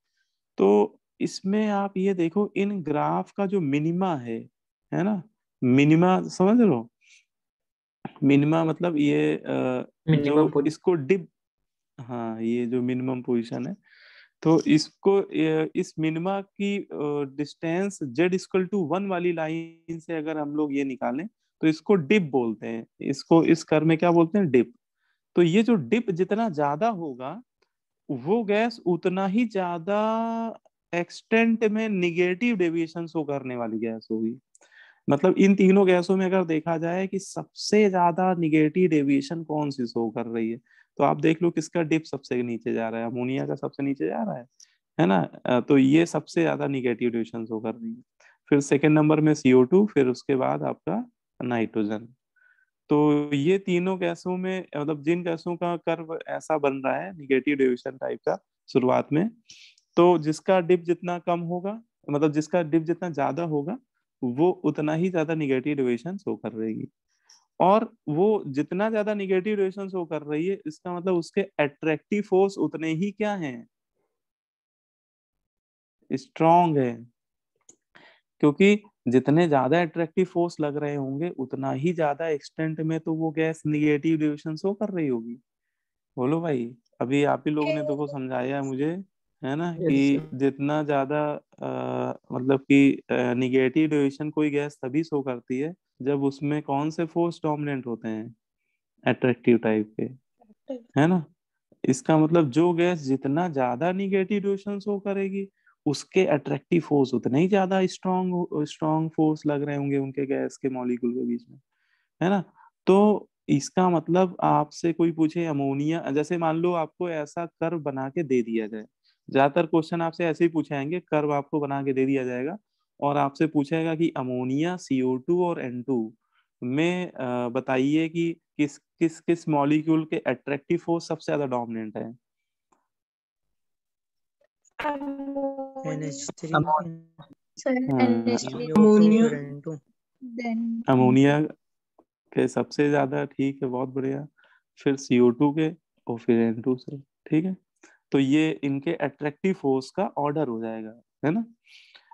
तो इसमें आप ये देखो इन ग्राफ का जो मिनिमा है ना, मिनिमा समझ लो। मिनिमा मतलब ये मिनिमम जो इसको डिप, हाँ ये जो मिनिमम पोजीशन है, तो इसको इस मिनिमा की डिस्टेंस जेड इक्वल टू 1 वाली लाइन से अगर हम लोग ये निकालें तो इसको डिप बोलते हैं। इसको इस कर्व में क्या बोलते हैं, डिप। तो ये जो डिप जितना ज्यादा होगा वो गैस उतना ही ज्यादा एक्सटेंट में निगेटिव डेविएशन शो करने वाली गैस होगी। मतलब इन तीनों गैसों में अगर देखा जाए कि सबसे ज्यादा निगेटिव डेविएशन कौन सी शो कर रही है, तो आप देख लो किसका डिप सबसे नीचे जा रहा है, अमोनिया का सबसे नीचे जा रहा है ना। तो ये सबसे ज्यादा निगेटिव डेविएशन शो कर रही है। फिर सेकंड नंबर में CO2, फिर उसके बाद आपका नाइट्रोजन। तो ये तीनों गैसों में मतलब जिन गैसों का कर्व ऐसा बन रहा है निगेटिव डेविएशन टाइप का शुरुआत में, तो जिसका डिप जितना कम होगा, मतलब जिसका डिप जितना ज्यादा होगा, वो उतना ही ज्यादा निगेटिव डेविएशन शो कर रहेगी। और वो जितना ज्यादा निगेटिव डेविएशन शो कर रही है, इसका मतलब उसके अट्रैक्टिव फोर्स उतने ही क्या हैं, स्ट्रॉन्ग है। क्योंकि जितने ज्यादा अट्रैक्टिव फोर्स लग रहे होंगे उतना ही ज्यादा एक्सटेंट में तो वो गैस निगेटिव डेविएशन शो कर रही होगी। बोलो भाई, अभी आप ही लोग ने देखो समझाया मुझे, है ना, यस कि सर। जितना ज्यादा मतलब कि निगेटिव डेविएशन कोई गैस तभी शो करती है जब उसमें कौन से फोर्स डोमिनेंट होते हैं, अट्रैक्टिव टाइप के, है ना। इसका मतलब जो गैस जितना ज्यादा निगेटिव ड्यूरेशन शो करेगी उसके अट्रैक्टिव फोर्स उतना ही ज्यादा स्ट्रॉन्ग फोर्स लग रहे होंगे उनके गैस के मॉलिक्यूल के बीच में, है ना। तो इसका मतलब आपसे कोई पूछे अमोनिया, जैसे मान लो आपको ऐसा कर्व बना के दे दिया जाए, ज्यादातर क्वेश्चन आपसे ऐसे ही पूछे आएंगे, कर्व आपको बना के दे दिया जाएगा और आपसे पूछेगा कि अमोनिया CO2 और N2 में बताइए कि किस किस किस मॉलिक्यूल के अट्रैक्टिव फोर्स सबसे ज्यादा डोमिनेंट है। NH3 सर हाँ, NH3 CO2 और N2 देन अमोनिया के सबसे ज्यादा, ठीक है, बहुत बढ़िया, फिर CO2 के और फिर N2 से, ठीक है। तो ये इनके अट्रैक्टिव फोर्स का ऑर्डर हो जाएगा, है ना।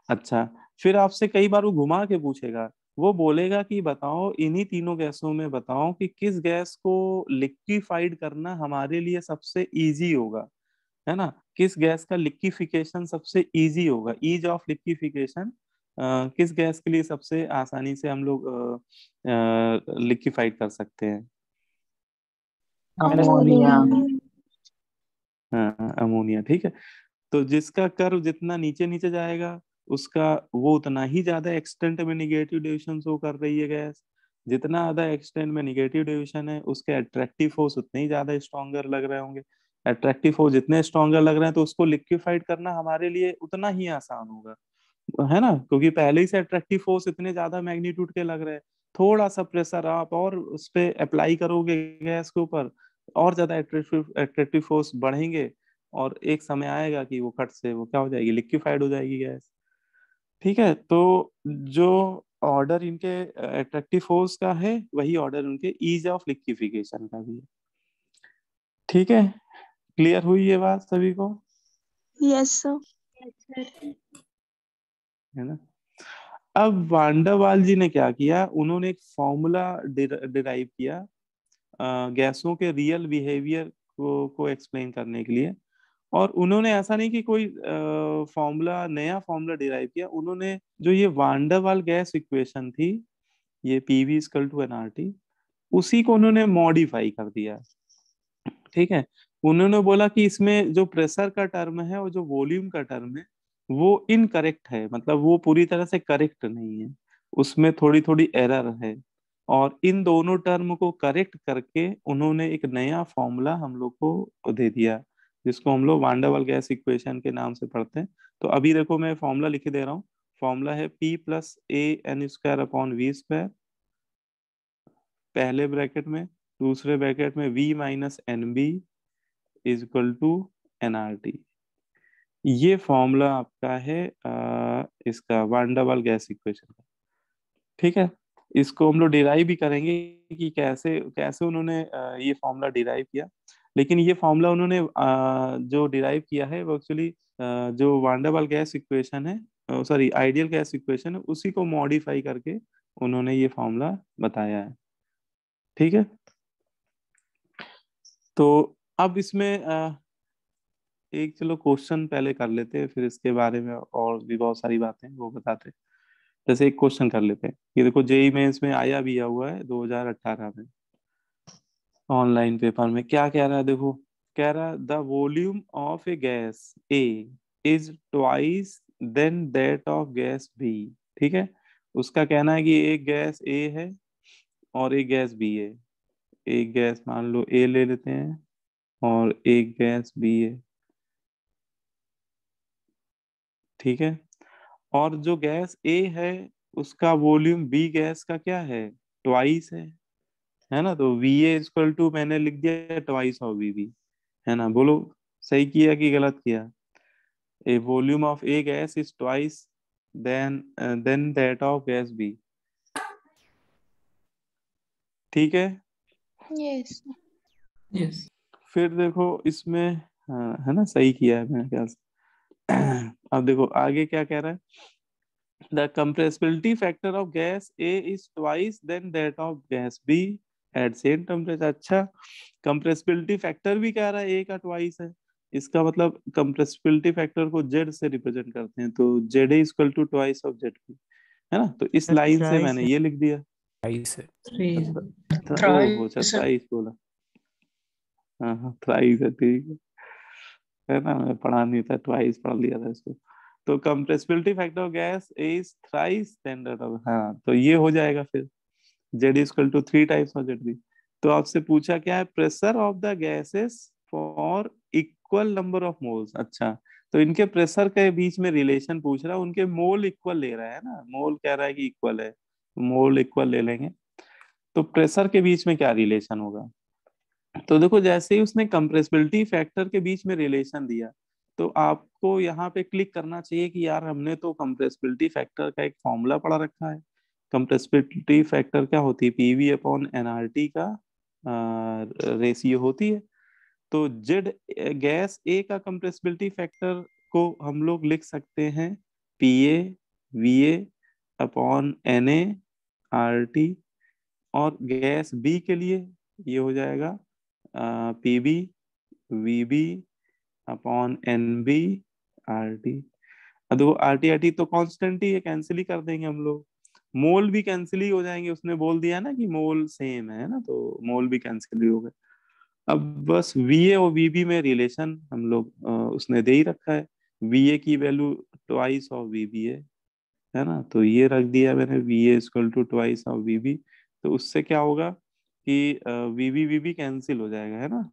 अच्छा, फिर आपसे कई बार वो घुमा के पूछेगा, वो बोलेगा कि बताओ इन्हीं तीनों गैसों में बताओ कि किस गैस को लिक्विफाइड करना हमारे लिए सबसे इजी होगा, है ना। किस गैस का लिक्विफिकेशन सबसे इजी होगा, ईज ऑफ लिक्विफिकेशन किस गैस के लिए सबसे आसानी से हम लोग लिक्विफाइड कर सकते हैं। अमोनिया। हाँ, अमोनिया, ठीक है। तो जिसका कर्व जितना नीचे नीचे जाएगा उसका वो उतना ही ज्यादा एक्सटेंट में निगेटिव डेविएशन शो कर रही है गैस, जितना ज्यादा एक्सटेंट में निगेटिव डेविएशन है उसके अट्रैक्टिव फोर्स उतने ही ज्यादा स्ट्रॉन्गर लग रहे होंगे। अट्रैक्टिव फोर्स जितने स्ट्रॉन्गर लग रहे हैं तो उसको लिक्विफाइड करना हमारे लिए उतना ही आसान होगा, है ना, क्योंकि पहले ही से अट्रैक्टिव फोर्स इतने ज्यादा मैग्नीट्यूड के लग रहे हैं। थोड़ा सा प्रेशर आप और उस पे अप्लाई करोगे गैस के ऊपर, और ज्यादा अट्रैक्टिव फोर्स बढ़ेंगे और एक समय आएगा कि वो खट से वो क्या हो जाएगी, लिक्विफाइड हो जाएगी गैस, ठीक है। तो जो ऑर्डर इनके अट्रैक्टिव फोर्स का है वही ऑर्डर उनके ईज ऑफ लिक्विफिकेशन का भी है, ठीक है। क्लियर हुई ये बात सभी को? Yes sir. है ना। अब वांडरवाल जी ने क्या किया, उन्होंने एक फॉर्मूला डिराइव किया गैसों के रियल बिहेवियर को एक्सप्लेन करने के लिए। और उन्होंने ऐसा नहीं कि कोई फॉर्मूला नया फॉर्मूला डिराइव किया, उन्होंने जो ये वांडरवाल गैस इक्वेशन थी, ये PV=nRT, उसी को उन्होंने मॉडिफाई कर दिया, ठीक है। उन्होंने बोला कि इसमें जो प्रेशर का टर्म है और जो वॉल्यूम का टर्म है वो इनकरेक्ट है, मतलब वो पूरी तरह से करेक्ट नहीं है, उसमें थोड़ी थोड़ी एरर है। और इन दोनों टर्म को करेक्ट करके उन्होंने एक नया फॉर्मूला हम लोग को दे दिया, जिसको हम लोग वांडरवाल गैस इक्वेशन के नाम से पढ़ते हैं। तो अभी देखो मैं फॉर्मूला लिख दे रहा हूँ। फॉर्मूला है P+AN²/V², पहले ब्रैकेट में, दूसरे ब्रैकेट में V-NB = nRT। ये फॉर्मूला आपका है इसका वांडरवाल गैस इक्वेशन का, ठीक है। इसको हम लोग डिराइव भी करेंगे कि कैसे कैसे उन्होंने ये फॉर्मूला डिराइव किया। लेकिन ये फॉर्मूला उन्होंने जो डिराइव किया है वो एक्चुअली जो वांडरवाल गैस इक्वेशन है, सॉरी आइडियल गैस इक्वेशन है, उसी को मॉडिफाई करके उन्होंने ये फॉर्मूला बताया है, ठीक है। तो अब इसमें एक चलो क्वेश्चन पहले कर लेते हैं, फिर इसके बारे में और भी बहुत सारी बातें वो बताते हैं। जैसे एक क्वेश्चन कर लेते हैं, ये देखो जेईई मेंस में आया भी हुआ है 2018 में, ऑनलाइन पेपर में क्या कह रहा है, देखो कह रहा है the volume of A gas A is twice than that of gas B, ठीक है। उसका कहना है कि एक गैस ए है और एक गैस बी है। एक गैस मान लो ए ले लेते हैं और एक गैस बी है, ठीक है। और जो गैस ए है उसका वॉल्यूम बी गैस का क्या है, ट्वाइस है ना। तो VA= मैंने लिख दिया ट्वाइस ऑफ VB, है ना। बोलो सही किया कि गलत किया। A volume of A gas is twice than that of gas B, ठीक है। यस यस फिर देखो इसमें है ना, सही किया है मेरे ख्याल से। अब देखो आगे क्या कह रहा है, the compressibility factor of gas A is twice than that of gas B at same temperature. अच्छा, कंप्रेसिबिलिटी फैक्टर भी कह रहा है ए का ट्वाइस है, इसका मतलब कंप्रेसिबिलिटी फैक्टर को जेड से रिप्रेजेंट करते हैं, तो ZA = ट्वाइस ऑफ ZB, है ना। तो इस लाइन से मैंने ये लिख दिया। थ्राइस है। थ्री ओहो अच्छा, 23 बोला। हाँ थ्राइस है, ठीक है ना, मैं पढ़ा नहीं था, ट्वाइस पढ़ लिया था इसको। तो compressibility factor of gas is thrice standard of, हाँ तो ये हो जाएगा फिर Z equal to 3 times of Z3। तो आपसे पूछा क्या है, pressure of the gases for equal number of moles. अच्छा, तो इनके प्रेशर के बीच में रिलेशन पूछ रहा है, उनके मोल इक्वल ले रहा है ना, मोल कह रहा है कि इक्वल है, मोल इक्वल ले लेंगे। तो प्रेशर के बीच में क्या रिलेशन होगा, तो देखो जैसे ही उसने कंप्रेसिबिलिटी फैक्टर के बीच में रिलेशन दिया, तो आपको यहाँ पे क्लिक करना चाहिए कि यार हमने तो कंप्रेसिबिलिटी फैक्टर का एक फॉर्मूला पढ़ा रखा है। कंप्रेसिबिलिटी फैक्टर क्या होती है, पीवी अपॉन एनआरटी का रेशियो होती है। तो जेड गैस ए का कंप्रेसिबिलिटी फैक्टर को हम लोग लिख सकते हैं P A V A upon N A R T, और गैस बी के लिए ये हो जाएगा P B V B upon N B R T. अब देखो आर टी तो कांस्टेंट ही है, कैंसिल ही कर देंगे हम लोग, मोल भी कैंसिल ही हो जाएंगे, उसने बोल दिया ना कि मोल सेम है ना, तो मोल भी कैंसिल ही हो गए। अब बस वीए और वीबी में रिलेशन हम लोग उसने दे ही रखा है, वीए की वैल्यू ट्वाइस ऑफ वीबी है ना, तो ये रख दिया मैंने, VA equal to twice of VB. तो उससे क्या होगा कि वीबी वीबी कैंसिल हो जाएगा, है ना,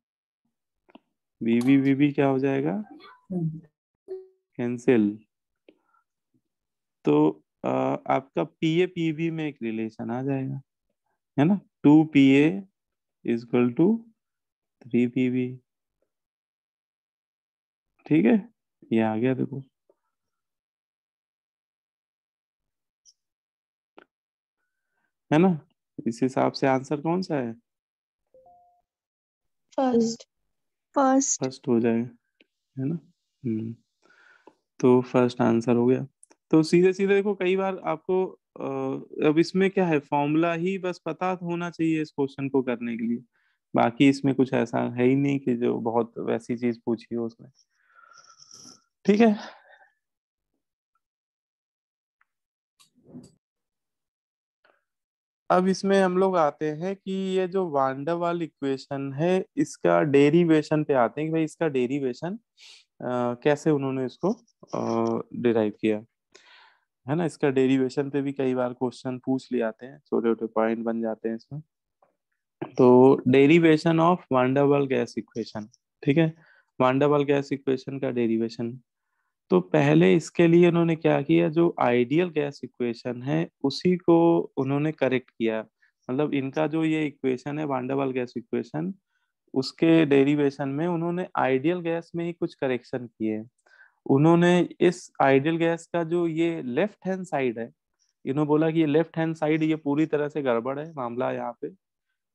वीबी वीबी क्या हो जाएगा, कैंसिल। तो आपका पीए पीबी में एक रिलेशन आ जाएगा, है ना, 2 PA इक्वल टू 3 PB। ठीक है, ये आ गया देखो, है ना। इस हिसाब से आंसर कौन सा है, फर्स्ट। फर्स्ट हो जाएगा, है ना। तो फर्स्ट आंसर हो गया। तो सीधे सीधे देखो, कई बार आपको अब इसमें क्या है, फॉर्मूला ही बस पता होना चाहिए इस क्वेश्चन को करने के लिए, बाकी इसमें कुछ ऐसा है ही नहीं कि जो बहुत वैसी चीज पूछी हो उसमें। ठीक है, अब इसमें हम लोग आते हैं कि ये जो वान डेर वाल इक्वेशन है, इसका डेरिवेशन पे आते हैं कि भाई इसका डेरिवेशन कैसे उन्होंने इसको डिराइव किया, है ना। इसका डेरिवेशन पे भी कई बार क्वेश्चन पूछ लिए आते हैं, छोटे छोटे पॉइंट बन जाते हैं इसमें। तो डेरिवेशन ऑफ वान डेर वाल गैस इक्वेशन, ठीक है, वान डेर वाल गैस इक्वेशन का डेरिवेशन। तो पहले इसके लिए उन्होंने क्या किया, जो आइडियल गैस इक्वेशन है उसी को उन्होंने करेक्ट किया, मतलब इनका जो ये इक्वेशन है वान डेर वाल गैस इक्वेशन, उसके डेरिवेशन में उन्होंने आइडियल गैस में ही कुछ करेक्शन किए। उन्होंने इस आइडियल गैस का जो ये लेफ्ट हैंड साइड है, इन्होंने बोला कि ये लेफ्ट हैंड साइड ये पूरी तरह से गड़बड़ है मामला यहाँ पे,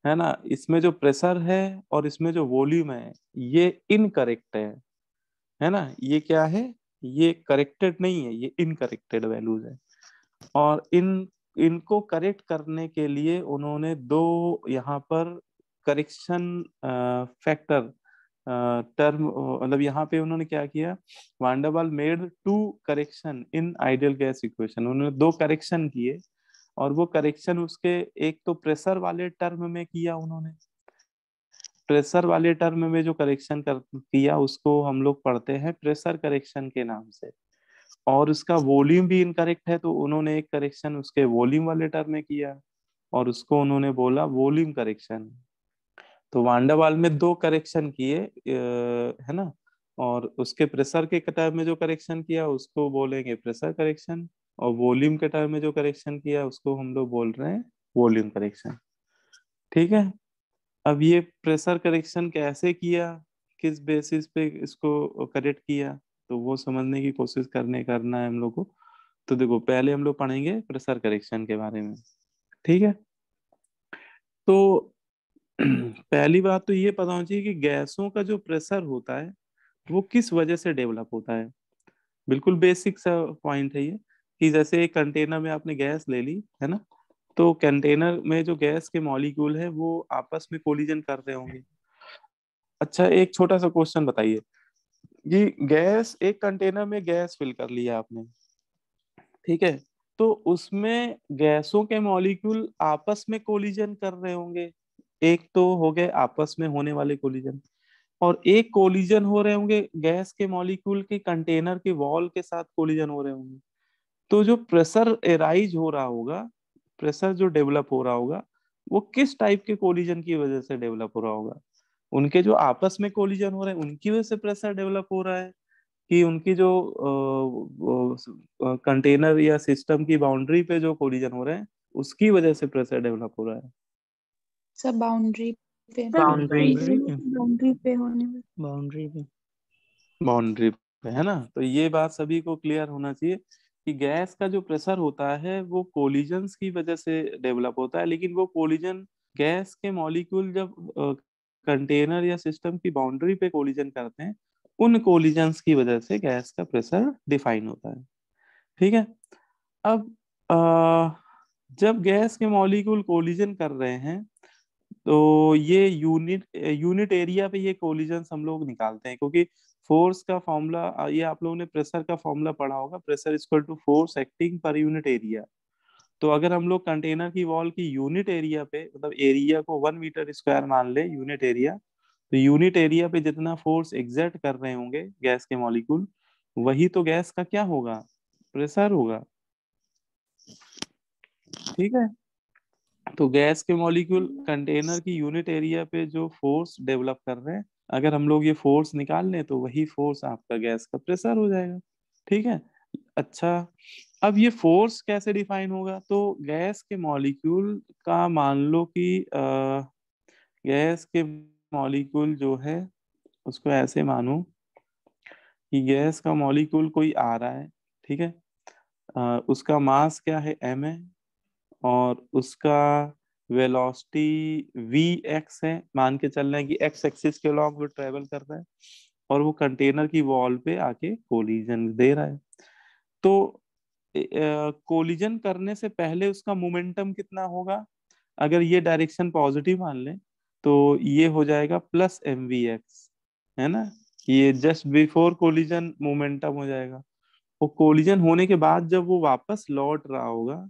है ना। इसमें जो प्रेशर है और इसमें जो वॉल्यूम है ये इनकरेक्ट है ना, ये क्या है, ये करेक्टेड नहीं है, ये इनकरेक्टेड वैल्यूज है। और इनको करेक्ट करने के लिए उन्होंने दो यहाँ पर करेक्शन फैक्टर टर्म, मतलब यहाँ पे उन्होंने क्या किया, van der Waal made 2 correction in ideal gas equation, उन्होंने 2 करेक्शन किए। और वो करेक्शन उसके एक तो प्रेशर वाले टर्म में किया उन्होंने, प्रेशर वाले टर्म में जो करेक्शन कर किया उसको हम लोग पढ़ते हैं प्रेशर करेक्शन के नाम से। और उसका वॉल्यूम भी इनकरेक्ट है, तो उन्होंने एक करेक्शन उसके वॉल्यूम वाले टर्म में किया और उसको उन्होंने बोला वॉल्यूम करेक्शन। तो वांडावाल में 2 करेक्शन किए, है ना। और उसके प्रेशर के टर्म में जो करेक्शन किया उसको बोलेंगे प्रेशर करेक्शन, और वॉल्यूम के टर्म में जो करेक्शन किया उसको हम लोग बोल रहे हैं वॉल्यूम करेक्शन। ठीक है, अब ये प्रेशर करेक्शन कैसे किया, किस बेसिस पे इसको करेक्ट किया, तो वो समझने की कोशिश करना है हम लोग को। तो देखो पहले हम लोग पढ़ेंगे प्रेशर करेक्शन के बारे में, ठीक है। तो पहली बात तो ये पता होनी चाहिए कि गैसों का जो प्रेशर होता है वो किस वजह से डेवलप होता है। बिल्कुल बेसिक सा पॉइंट है ये, कि जैसे एक कंटेनर में आपने गैस ले ली, है ना, तो कंटेनर में जो गैस के मॉलिक्यूल है वो आपस में कोलिजन कर रहे होंगे। अच्छा, एक छोटा सा क्वेश्चन बताइए कि गैस, एक कंटेनर में गैस फिल कर लिया आपने, ठीक है, तो उसमें गैसों के मॉलिक्यूल आपस में कोलिजन कर रहे होंगे, एक तो हो गए आपस में होने वाले कोलिजन, और एक कोलिजन हो रहे होंगे गैस के मॉलिक्यूल के कंटेनर के वॉल के साथ कोलिजन हो रहे होंगे, तो जो प्रेशर एराइज हो रहा होगा, प्रेशर जो डेवलप हो रहा होगा, वो किस टाइप के कोलिजन की वजह से डेवलप हो रहा होगा? उनके जो आपस में कोलिजन हो रहे हैं उनकी वजह से प्रेशर डेवलप हो रहा है, कि उनकी जो कंटेनर या सिस्टम की बाउंड्री पे जो कोलिजन हो रहे हैं उसकी वजह से प्रेशर डेवलप हो रहा है? सब बाउंड्री पे बाउंड्री बाउंड्री पे होने में। बाउंड्री पे बाउंड्री पे, है ना? तो ये बात सभी को क्लियर होना चाहिए कि गैस का जो प्रेशर होता है वो कोलिजन्स की वजह से डेवलप होता है, लेकिन वो कोलिजन गैस के मॉलिक्यूल जब कंटेनर या सिस्टम की बाउंड्री पे कोलिजन करते हैं, उन कोलिजन्स की वजह से गैस का प्रेशर डिफाइन होता है। ठीक है। अब जब गैस के मॉलिक्यूल कोलिजन कर रहे हैं तो ये यूनिट एरिया पे ये कोलिजन हम लोग निकालते हैं, क्योंकि फोर्स का फॉर्मूला, ये आप लोगों ने प्रेशर का फॉर्मूला पढ़ा होगा, pressure equal to force acting per unit area. तो अगर हम लोग कंटेनर की वॉल की यूनिट एरिया पे, मतलब एरिया को 1 मीटर स्क्वायर मान ले यूनिट एरिया, तो यूनिट एरिया पे जितना फोर्स एग्जर्ट कर रहे होंगे गैस के मॉलिक्यूल, वही तो गैस का क्या होगा? प्रेशर होगा। ठीक है। तो गैस के मॉलिक्यूल कंटेनर की यूनिट एरिया पे जो फोर्स डेवलप कर रहे हैं, अगर हम लोग ये फोर्स निकाल लें तो वही फोर्स आपका गैस का प्रेशर हो जाएगा। ठीक है। अच्छा, अब ये फोर्स कैसे डिफाइन होगा? तो गैस के मॉलिक्यूल का मान लो कि गैस के मॉलिक्यूल जो है उसको ऐसे मानो कि गैस का मॉलिक्यूल कोई आ रहा है, ठीक है, उसका मास क्या है? m है, और उसका वेलोसिटी वी एक्स है, मान के चल रहे हैं कि एक्स एक्सिस के अलॉन्ग वो ट्रेवल कर रहा है, और वो कंटेनर की वॉल पे आके कोलिजन दे रहा है। तो कोलिजन करने से पहले उसका मोमेंटम कितना होगा? अगर ये डायरेक्शन पॉजिटिव मान लें तो ये हो जाएगा प्लस एम वी एक्स, है ना? ये जस्ट बिफोर कोलिजन मोमेंटम हो जाएगा। वो कोलिजन होने के बाद जब वो वापस लौट रहा होगा,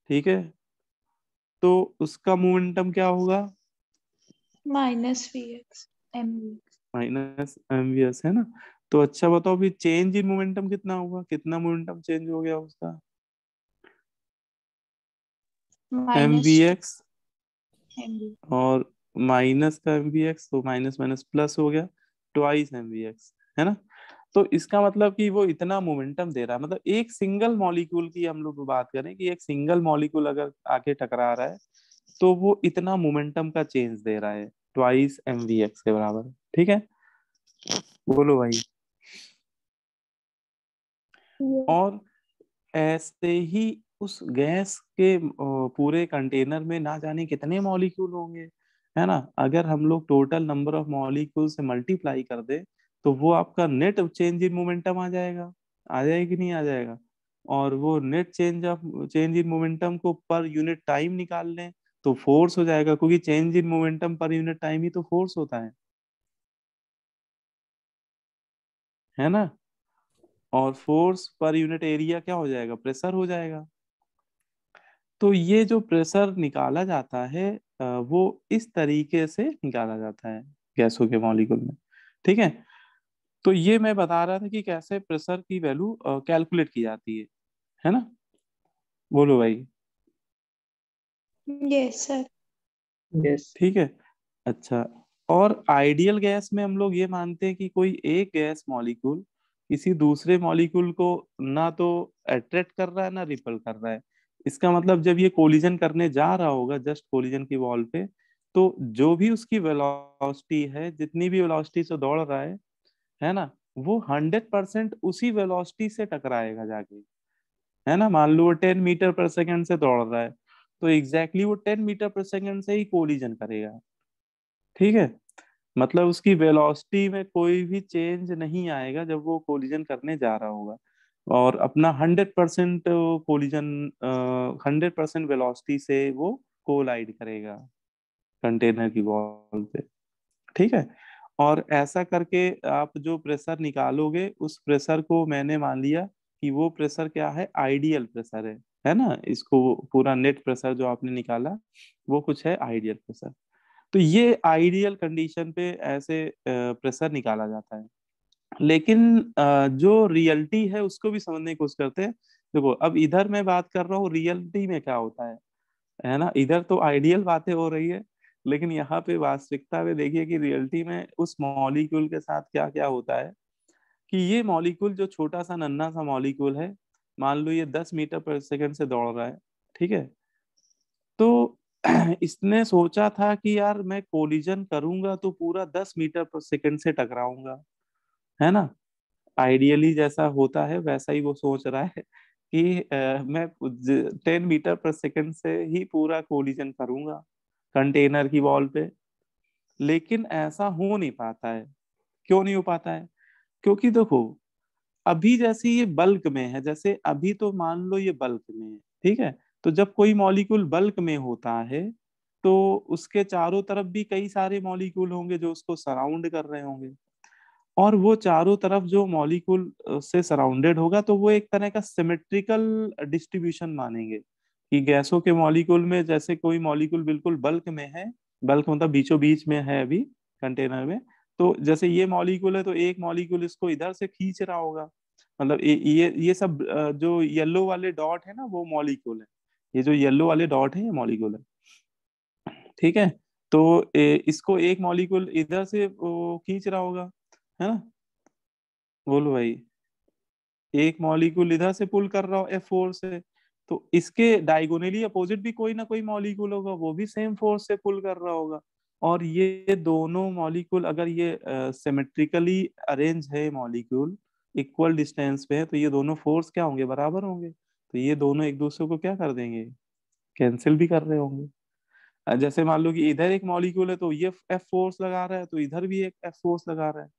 ठीक है, तो उसका मोमेंटम क्या होगा? Minus V X M V minus M V S, है ना? तो अच्छा बताओ भी चेंज इन मोमेंटम कितना होगा? कितना मोमेंटम चेंज हो गया उसका? M V minus X M V. और माइनस का एम वी एक्स, तो माइनस माइनस प्लस हो गया, ट्वाइस एम वी एक्स, है ना? तो इसका मतलब कि वो इतना मोमेंटम दे रहा है, मतलब एक सिंगल मॉलिक्यूल की हम लोग बात करें कि एक सिंगल मॉलिक्यूल अगर आके टकरा रहा है तो वो इतना मोमेंटम का चेंज दे रहा है, ट्वाइस एम वी एक्स के बराबर। ठीक है, बोलो भाई। और ऐसे ही उस गैस के पूरे कंटेनर में ना जाने कितने मॉलिक्यूल होंगे, है ना? अगर हम लोग टोटल नंबर ऑफ मॉलिक्यूल से मल्टीप्लाई कर दे तो वो आपका नेट चेंज इन मोमेंटम आ जाएगा। आ जाएगा कि नहीं आ जाएगा? और वो नेट चेंज इन मोमेंटम को पर यूनिट टाइम निकाल लें तो फोर्स हो जाएगा, क्योंकि change in momentum per unit time ही तो फोर्स होता है ना? और फोर्स पर यूनिट एरिया क्या हो जाएगा? प्रेशर हो जाएगा। तो ये जो प्रेशर निकाला जाता है वो इस तरीके से निकाला जाता है गैसों के मॉलिक्यूल में। ठीक है। तो ये मैं बता रहा था कि कैसे प्रेशर की वैल्यू कैलकुलेट की जाती है ना? बोलो भाई। Yes sir. यस ठीक है। अच्छा, और आइडियल गैस में हम लोग ये मानते हैं कि कोई एक गैस मॉलिक्यूल किसी दूसरे मॉलिक्यूल को ना तो अट्रैक्ट कर रहा है ना रिपल कर रहा है। इसका मतलब जब ये कोलिजन करने जा रहा होगा जस्ट कोलिजन की वॉल पे, तो जो भी उसकी वेलोसिटी है, जितनी भी वेलोसिटी से दौड़ रहा है ना, वो 100% उसी वेलोसिटी से टकराएगा जाके, है ना? मान लो वो 10 मीटर पर सेकेंड से दौड़ रहा है तो एग्जैक्टली वो 10 मीटर पर सेकेंड से ही कोलिजन करेगा। ठीक है। मतलब उसकी वेलोसिटी में कोई भी चेंज नहीं आएगा जब वो कोलिजन करने जा रहा होगा, और अपना 100% कोलिजन 100% वेलोसिटी से वो कोलाइड करेगा कंटेनर की वॉल पे। ठीक है। और ऐसा करके आप जो प्रेशर निकालोगे उस प्रेशर को मैंने मान लिया कि वो प्रेशर क्या है? आइडियल प्रेशर है ना? इसको पूरा नेट प्रेशर जो आपने निकाला वो कुछ है आइडियल प्रेशर। तो ये आइडियल कंडीशन पे ऐसे प्रेशर निकाला जाता है। लेकिन जो रियलिटी है उसको भी समझने की कोशिश करते हैं। देखो अब इधर मैं बात कर रहा हूँ रियलिटी में क्या होता है ना। इधर तो आइडियल बातें हो रही है, लेकिन यहाँ पे वास्तविकता में देखिए कि रियलिटी में उस मॉलिक्यूल के साथ क्या क्या होता है। कि ये मॉलिक्यूल जो छोटा सा नन्हा सा मॉलिक्यूल है, मान लो ये 10 मीटर पर सेकंड से दौड़ रहा है, ठीक है। तो इसने सोचा था कि यार मैं कोलिजन करूंगा तो पूरा 10 मीटर पर सेकंड से टकराऊंगा, है ना। आइडियली जैसा होता है वैसा ही वो सोच रहा है कि मैं 10 मीटर पर सेकंड से ही पूरा कोलिजन करूंगा कंटेनर की वॉल पे। लेकिन ऐसा हो नहीं पाता है। क्यों नहीं हो पाता है? क्योंकि देखो अभी जैसे ये बल्क में है, जैसे अभी तो मान लो ये बल्क में है, ठीक है। तो जब कोई मॉलिक्यूल बल्क में होता है तो उसके चारों तरफ भी कई सारे मॉलिक्यूल होंगे जो उसको सराउंड कर रहे होंगे। और वो चारों तरफ जो मॉलिक्यूल से सराउंडेड होगा तो वो एक तरह का सिमेट्रिकल डिस्ट्रीब्यूशन मानेंगे कि गैसों के मॉलिक्यूल में जैसे कोई मॉलिक्यूल बिल्कुल बल्क में है, बल्क मतलब बीचों बीच में है अभी कंटेनर में, तो जैसे ये मॉलिक्यूल है तो एक मॉलिक्यूल इसको इधर से खींच रहा होगा। मतलब ये सब जो येलो वाले डॉट है ना वो मॉलिक्यूल है। ये जो येलो वाले डॉट है ये मॉलिक्यूल है, ठीक है। तो इसको एक मॉलिक्यूल इधर से वो खींच रहा होगा, है ना। बोलो भाई। एक मॉलिक्यूल इधर से पुल कर रहा हो F4 से, तो इसके डायगोनली अपोजिट भी कोई ना कोई मॉलिक्यूल होगा, वो भी सेम फोर्स से पुल कर रहा होगा। और ये दोनों मॉलिक्यूल अगर ये सिमेट्रिकली अरेंज है, मॉलिक्यूल इक्वल डिस्टेंस पे है, तो ये दोनों फोर्स क्या होंगे? बराबर होंगे। तो ये दोनों एक दूसरे को क्या कर देंगे? कैंसिल भी कर रहे होंगे। जैसे मान लो कि इधर एक मॉलिक्यूल है तो ये F फोर्स लगा रहा है, तो इधर भी एक F फोर्स लगा रहा है।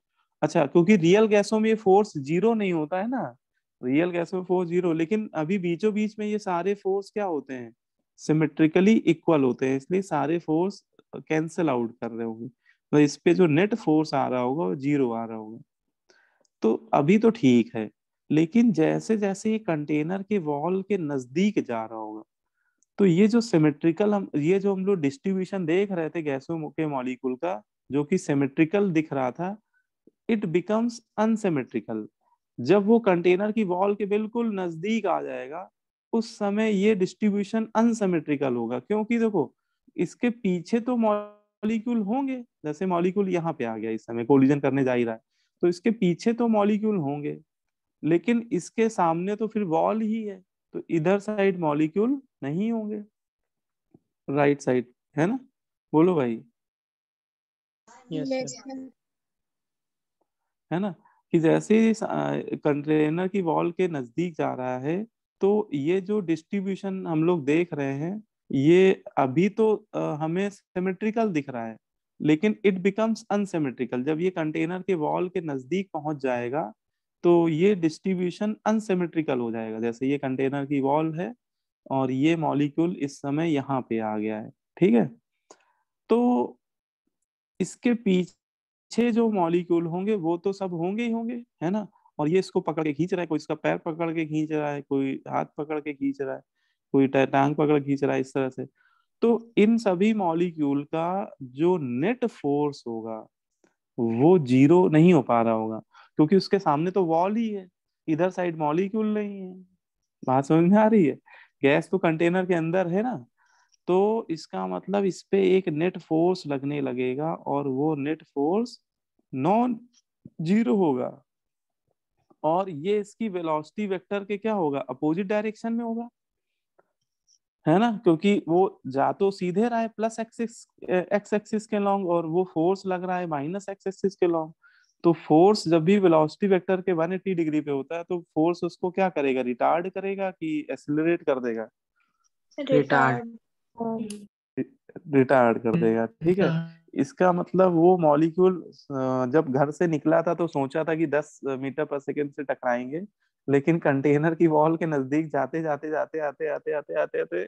अच्छा, क्योंकि रियल गैसों में ये फोर्स जीरो नहीं होता है ना, रियल गैसों में फोर्स जीरो, लेकिन अभी बीचों बीच में ये सारे फोर्स क्या होते हैं? सिमेट्रिकली इक्वल होते हैं, इसलिए सारे फोर्स कैंसिल आउट कर रहे होंगे। तो इस पे जो नेट फोर्स आ रहा होगा वो जीरो आ रहा होगा। तो अभी तो ठीक है, लेकिन जैसे जैसे ये कंटेनर के वॉल के नजदीक जा रहा होगा तो ये जो सिमेट्रिकल ये जो हम लोग डिस्ट्रीब्यूशन देख रहे थे गैसों के मॉलिक्यूल का, जो कि सिमेट्रिकल दिख रहा था, इट बिकम्स अनसिमेट्रिकल जब वो कंटेनर की वॉल के बिल्कुल नजदीक आ जाएगा। उस समय ये डिस्ट्रीब्यूशन अनसिमेट्रिकल होगा, क्योंकि देखो इसके पीछे तो मॉलिक्यूल होंगे, जैसे मॉलिक्यूल यहाँ पे आ गया इस समय कोलिजन करने जा ही रहा है, तो इसके पीछे तो मॉलिक्यूल होंगे, लेकिन इसके सामने तो फिर वॉल ही है, तो इधर साइड मॉलिक्यूल नहीं होंगे, राइट साइड, है ना। बोलो भाई। Yes yes sir. सर। है ना, कि जैसे कंटेनर की वॉल के नजदीक जा रहा है तो ये जो डिस्ट्रीब्यूशन हम लोग देख रहे हैं ये अभी तो हमें सिमेट्रिकल दिख रहा है, लेकिन इट बिकम्स अनसिमेट्रिकल जब ये कंटेनर के वॉल के नजदीक पहुंच जाएगा, तो ये डिस्ट्रीब्यूशन अनसिमेट्रिकल हो जाएगा। जैसे ये कंटेनर की वॉल है और ये मॉलिक्यूल इस समय यहाँ पे आ गया है, ठीक है। तो इसके पीछे जो मॉलिक्यूल होंगे वो तो सब होंगे ही होंगे, है ना। और ये इसको पकड़ के खींच रहा है, कोई इसका पैर पकड़ के खींच रहा है, कोई हाथ पकड़ के खींच रहा है, कोई टांग पकड़ के खींच रहा है, इस तरह से। तो इन सभी मॉलिक्यूल का जो नेट फोर्स होगा वो जीरो नहीं हो पा रहा होगा, क्योंकि उसके सामने तो वॉल ही है, इधर साइड मॉलिक्यूल नहीं है। बात समझ में आ रही है? गैस तो कंटेनर के अंदर है ना, तो इसका मतलब इस पे एक नेट फोर्स लगने लगेगा और वो नेट फोर्स नॉन जीरो होगा। और ये इसकी वेलोसिटी वेक्टर के क्या होगा? अपोजिट डायरेक्शन में होगा, है ना, क्योंकि वो जा तो सीधे रहा है प्लस एक्स एक्सिस के लॉन्ग, और वो फोर्स लग रहा है माइनस एक्स एक्सिस के लॉन्ग। तो फोर्स जब भी वेलोसिटी वेक्टर के 180 डिग्री पे होता है तो फोर्स उसको क्या करेगा? रिटार्ड करेगा कि एक्सेलरेट कर देगा? रिटार्ड। रिटार्ड। रिटायर्ड कर देगा, ठीक है। इसका मतलब वो मॉलिक्यूल जब घर से निकला था तो सोचा था कि 10 मीटर पर सेकंड से टकराएंगे, लेकिन कंटेनर की वॉल के नजदीक जाते जाते जाते आते आते आते आते आते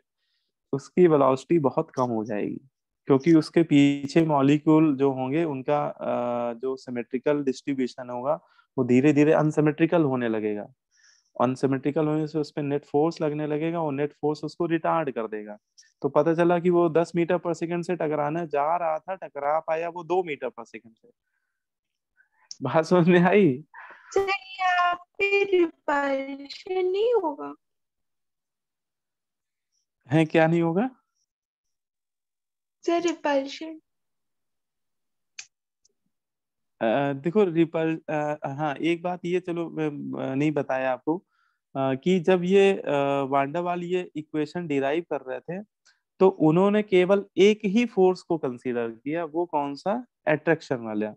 उसकी वेलोसिटी बहुत कम हो जाएगी, क्योंकि उसके पीछे मॉलिक्यूल जो होंगे उनका जो सिमेट्रिकल डिस्ट्रीब्यूशन होगा वो धीरे धीरे अनसिमेट्रिकल होने लगेगा। अनसिमेट्रिकल होने से उस पर नेट फोर्स लगने लगेगा और नेट फोर्स उसको रिटार्ड कर देगा। तो पता चला कि वो 10 मीटर पर सेकंड से टकराने जा रहा था, टकरा पाया वो 2 मीटर पर सेकंड से। बात समझ में आई? सर यहाँ पे रिपल्शन नहीं होगा? है क्या नहीं होगा? सर रिपल्शन देखो हाँ एक बात ये चलो नहीं बताया आपको कि जब ये वांडा वाल ये इक्वेशन डिराइव कर रहे थे तो उन्होंने केवल एक ही फोर्स को कंसीडर किया, वो कौन सा? अट्रैक्शन वाला।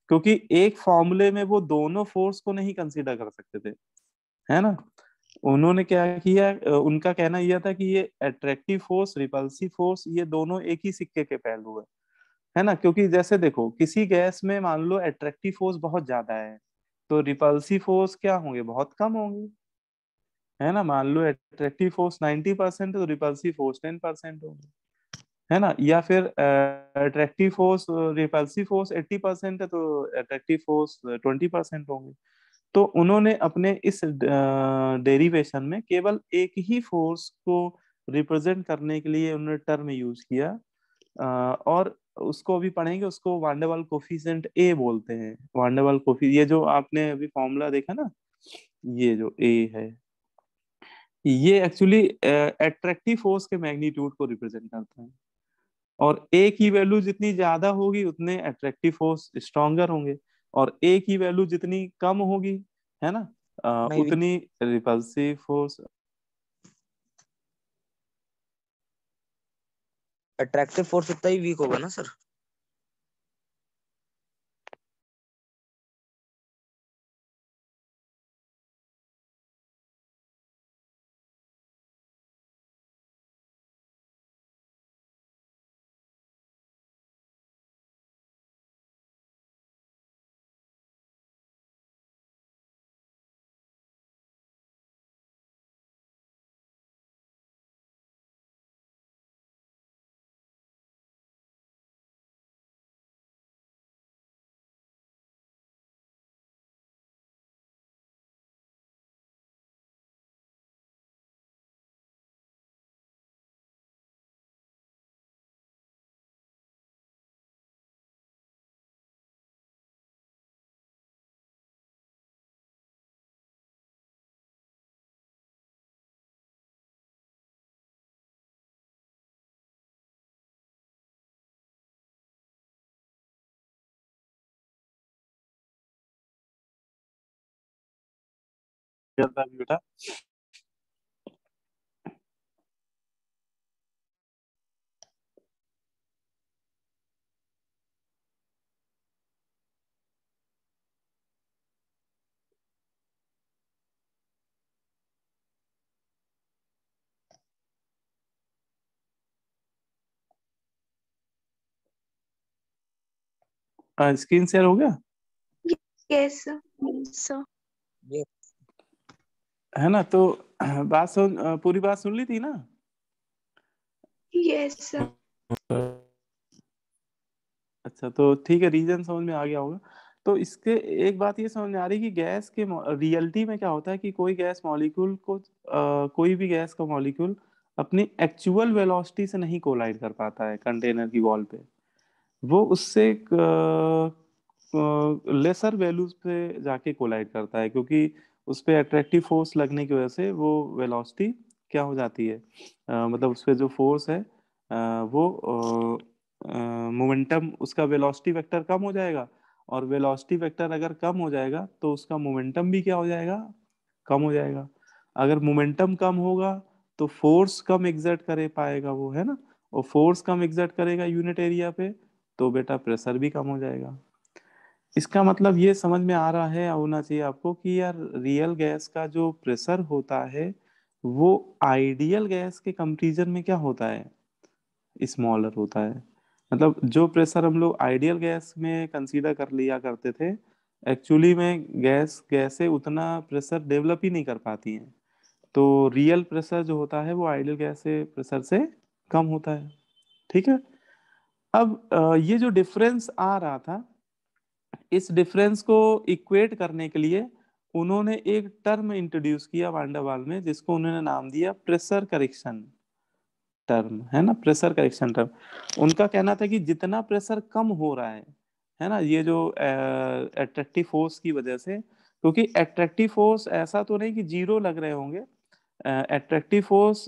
क्योंकि एक फॉर्मूले में वो दोनों फोर्स को नहीं कंसीडर कर सकते थे, है ना। उन्होंने क्या किया, उनका कहना यह था कि ये अट्रैक्टिव फोर्स रिपल्सिव फोर्स ये दोनों एक ही सिक्के के पहलू है ना। क्योंकि जैसे देखो किसी गैस में मान लो अट्रैक्टिव फोर्स बहुत ज्यादा है तो रिपल्सिव फोर्स क्या होंगे? बहुत कम होंगे, है ना। मान लो अट्रैक्टिव फोर्स 90% है तो रिपल्सिव फोर्स 10% होंगे, है ना। या फिर अट्रैक्टिव फोर्स रिपल्सिव फोर्स 80% है तो अट्रैक्टिव फोर्स 20% होंगे। तो उन्होंने अपने इस डेरिवेशन में केवल एक ही फोर्स को रिप्रेजेंट करने के लिए उन्होंने टर्म यूज किया और उसको अभी पढ़ेंगे, उसको वांडरवाल कोफिशिएंट ए बोलते हैं। वांडरवाल कोफी ये जो आपने अभी फॉर्मूला देखा ना, ये जो ए है ये एक्चुअली अट्रैक्टिव फोर्स के मैग्नीट्यूड को रिप्रेजेंट करता है। और ए की वैल्यू जितनी ज्यादा होगी उतने अट्रैक्टिव फोर्स स्ट्रॉन्गर होंगे, और ए की वैल्यू जितनी कम होगी, है ना, नहीं भी उतनी रिपल्सिव फोर्स। अट्रैक्टिव फोर्स उतना ही वीक होगा ना सर? चलता भी बेटा। स्क्रीन शेयर हो गया यस सर ये है ना। तो बात सुन, पूरी बात सुन ली थी ना? यस अच्छा तो ठीक है, रीजन समझ में आ गया होगा। तो इसके एक बात ये समझ में आ रही है कि गैस के रियलिटी में क्या होता है कि कोई गैस मॉलिक्यूल को कोई भी गैस का मॉलिक्यूल अपनी एक्चुअल वेलोसिटी से नहीं कोलाइड कर पाता है कंटेनर की वॉल पे। वो उससे लेसर वैल्यूज पे जाके कोलाइड करता है, क्योंकि उस पे अट्रैक्टिव फोर्स लगने की वजह से वो वेलोसिटी क्या हो जाती है, मतलब उस पे जो फोर्स है वो मोमेंटम, उसका वेलोसिटी वेक्टर कम हो जाएगा। और वेलोसिटी वेक्टर अगर कम हो जाएगा तो उसका मोमेंटम भी क्या हो जाएगा? कम हो जाएगा। अगर मोमेंटम कम होगा तो फोर्स कम एग्जर्ट करे पाएगा वो, है ना। और फोर्स कम एग्जर्ट करेगा यूनिट एरिया पे तो बेटा प्रेशर भी कम हो जाएगा। इसका मतलब ये समझ में आ रहा है, होना चाहिए आपको कि यार रियल गैस का जो प्रेशर होता है वो आइडियल गैस के कंपैरिजन में क्या होता है? स्मॉलर होता है। मतलब जो प्रेशर हम लोग आइडियल गैस में कंसीडर कर लिया करते थे, एक्चुअली में गैसें उतना प्रेशर डेवलप ही नहीं कर पाती हैं। तो रियल प्रेशर जो होता है वो आइडियल गैस से प्रेशर से कम होता है। ठीक है। अब ये जो डिफरेंस आ रहा था, इस डिफरेंस को इक्वेट करने के लिए उन्होंने एक टर्म इंट्रोड्यूस किया वांडरवाल में, जिसको उन्होंने नाम दिया प्रेशर करेक्शन टर्म, है ना, प्रेशर करेक्शन टर्म। उनका कहना था कि जितना प्रेशर कम हो रहा है ना, ये जो एट्रैक्टिव फोर्स की वजह से, क्योंकि एट्रैक्टिव फोर्स ऐसा तो नहीं कि जीरो लग रहे होंगे, एट्रैक्टिव फोर्स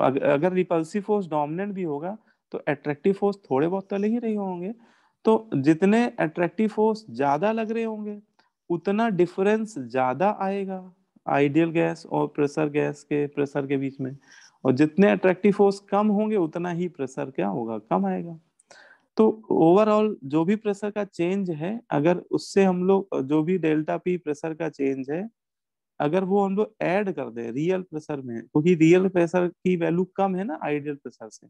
अगर रिपल्सिव फोर्स डोमिनेंट भी होगा तो एट्रैक्टिव फोर्स थोड़े बहुत तो लग ही रहे होंगे। तो जितने एट्रैक्टिव फोर्स ज्यादा लग रहे होंगे उतना डिफरेंस ज्यादा आएगा आइडियल गैस और प्रेशर गैस के प्रेशर के बीच में, और जितने अट्रैक्टिव फोर्स कम होंगे उतना ही प्रेशर क्या होगा, कम आएगा। तो ओवरऑल जो भी प्रेशर का चेंज है, अगर उससे हम लोग जो भी डेल्टा पी प्रेशर का चेंज है, अगर वो हम लोग ऐड कर दे रियल प्रेशर में, क्योंकि रियल प्रेशर की वैल्यू कम है ना आइडियल प्रेशर से,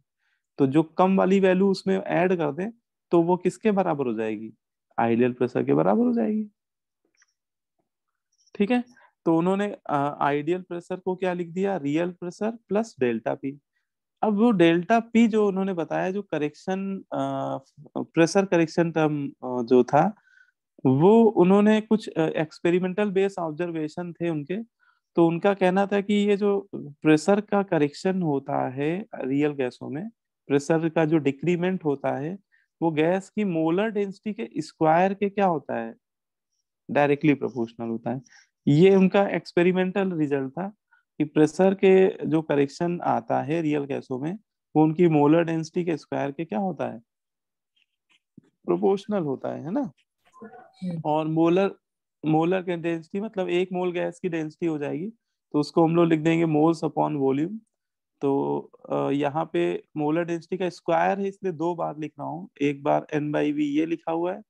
तो जो कम वाली वैल्यू उसमें ऐड कर दे तो वो किसके बराबर हो जाएगी, आइडियल प्रेशर के बराबर हो जाएगी। ठीक है, तो उन्होंने आइडियल प्रेशर को क्या लिख दिया, real pressure plus delta P. अब वो डेल्टा पी जो उन्होंने बताया, जो करेक्शन प्रेशर करेक्शन टर्म जो था, वो उन्होंने कुछ एक्सपेरिमेंटल बेस ऑब्जर्वेशन थे उनके, तो उनका कहना था कि ये जो प्रेशर का करेक्शन होता है रियल गैसों में, प्रेशर का जो डिक्रीमेंट होता है वो गैस की मोलर डेंसिटी के स्क्वायर के क्या होता है, डायरेक्टली प्रोपोर्शनल होता है। ये उनका एक्सपेरिमेंटल रिजल्ट था कि प्रेशर के जो करेक्शन आता है रियल गैसों में वो उनकी मोलर डेंसिटी के स्क्वायर के क्या होता है, प्रोपोर्शनल होता है ना। और मोलर मोलर की डेंसिटी मतलब एक मोल गैस की डेंसिटी हो जाएगी, तो उसको हम लोग लिख देंगे मोल्स अपॉन वॉल्यूम। तो यहाँ पे मोलर डेंसिटी का स्क्वायर है इसलिए दो बार लिख रहा हूँ, एक बार n बाई वी ये लिखा हुआ है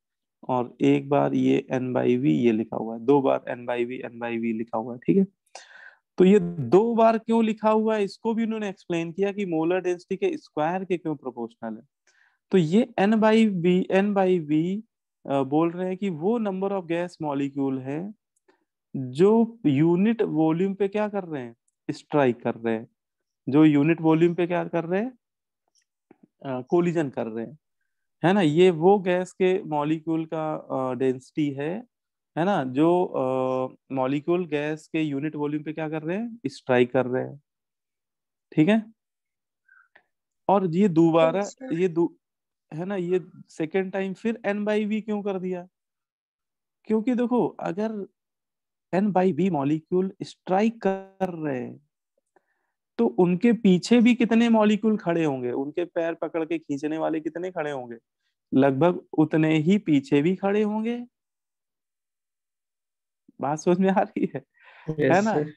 और एक बार ये n बाई वी ये लिखा हुआ है, दो बार n बाई वी लिखा हुआ है। ठीक है, तो ये दो बार क्यों लिखा हुआ है इसको भी उन्होंने एक्सप्लेन किया कि मोलर डेंसिटी के स्क्वायर के क्यों प्रोपोर्शनल है। तो ये n बाई वी बोल रहे हैं कि वो नंबर ऑफ गैस मॉलिक्यूल है जो यूनिट वॉल्यूम पे क्या कर रहे हैं, स्ट्राइक कर रहे हैं, जो यूनिट वॉल्यूम पे क्या कर रहे हैं, कोलिजन कर रहे हैं, है ना। ये वो गैस के मॉलिक्यूल का डेंसिटी है ना, जो मॉलिक्यूल गैस के यूनिट वॉल्यूम पे क्या कर रहे हैं, स्ट्राइक कर रहे हैं। ठीक है, और ये दोबारा अच्छा। है ना, ये सेकेंड टाइम फिर n बाई वी क्यों कर दिया, क्योंकि देखो अगर n by V molecule strike कर रहे हैं तो उनके पीछे भी कितने मॉलिक्यूल खड़े होंगे, उनके पैर पकड़ के खींचने वाले कितने खड़े होंगे, लगभग उतने ही पीछे भी खड़े होंगे। बात समझ में आ रही है यस ना। सर।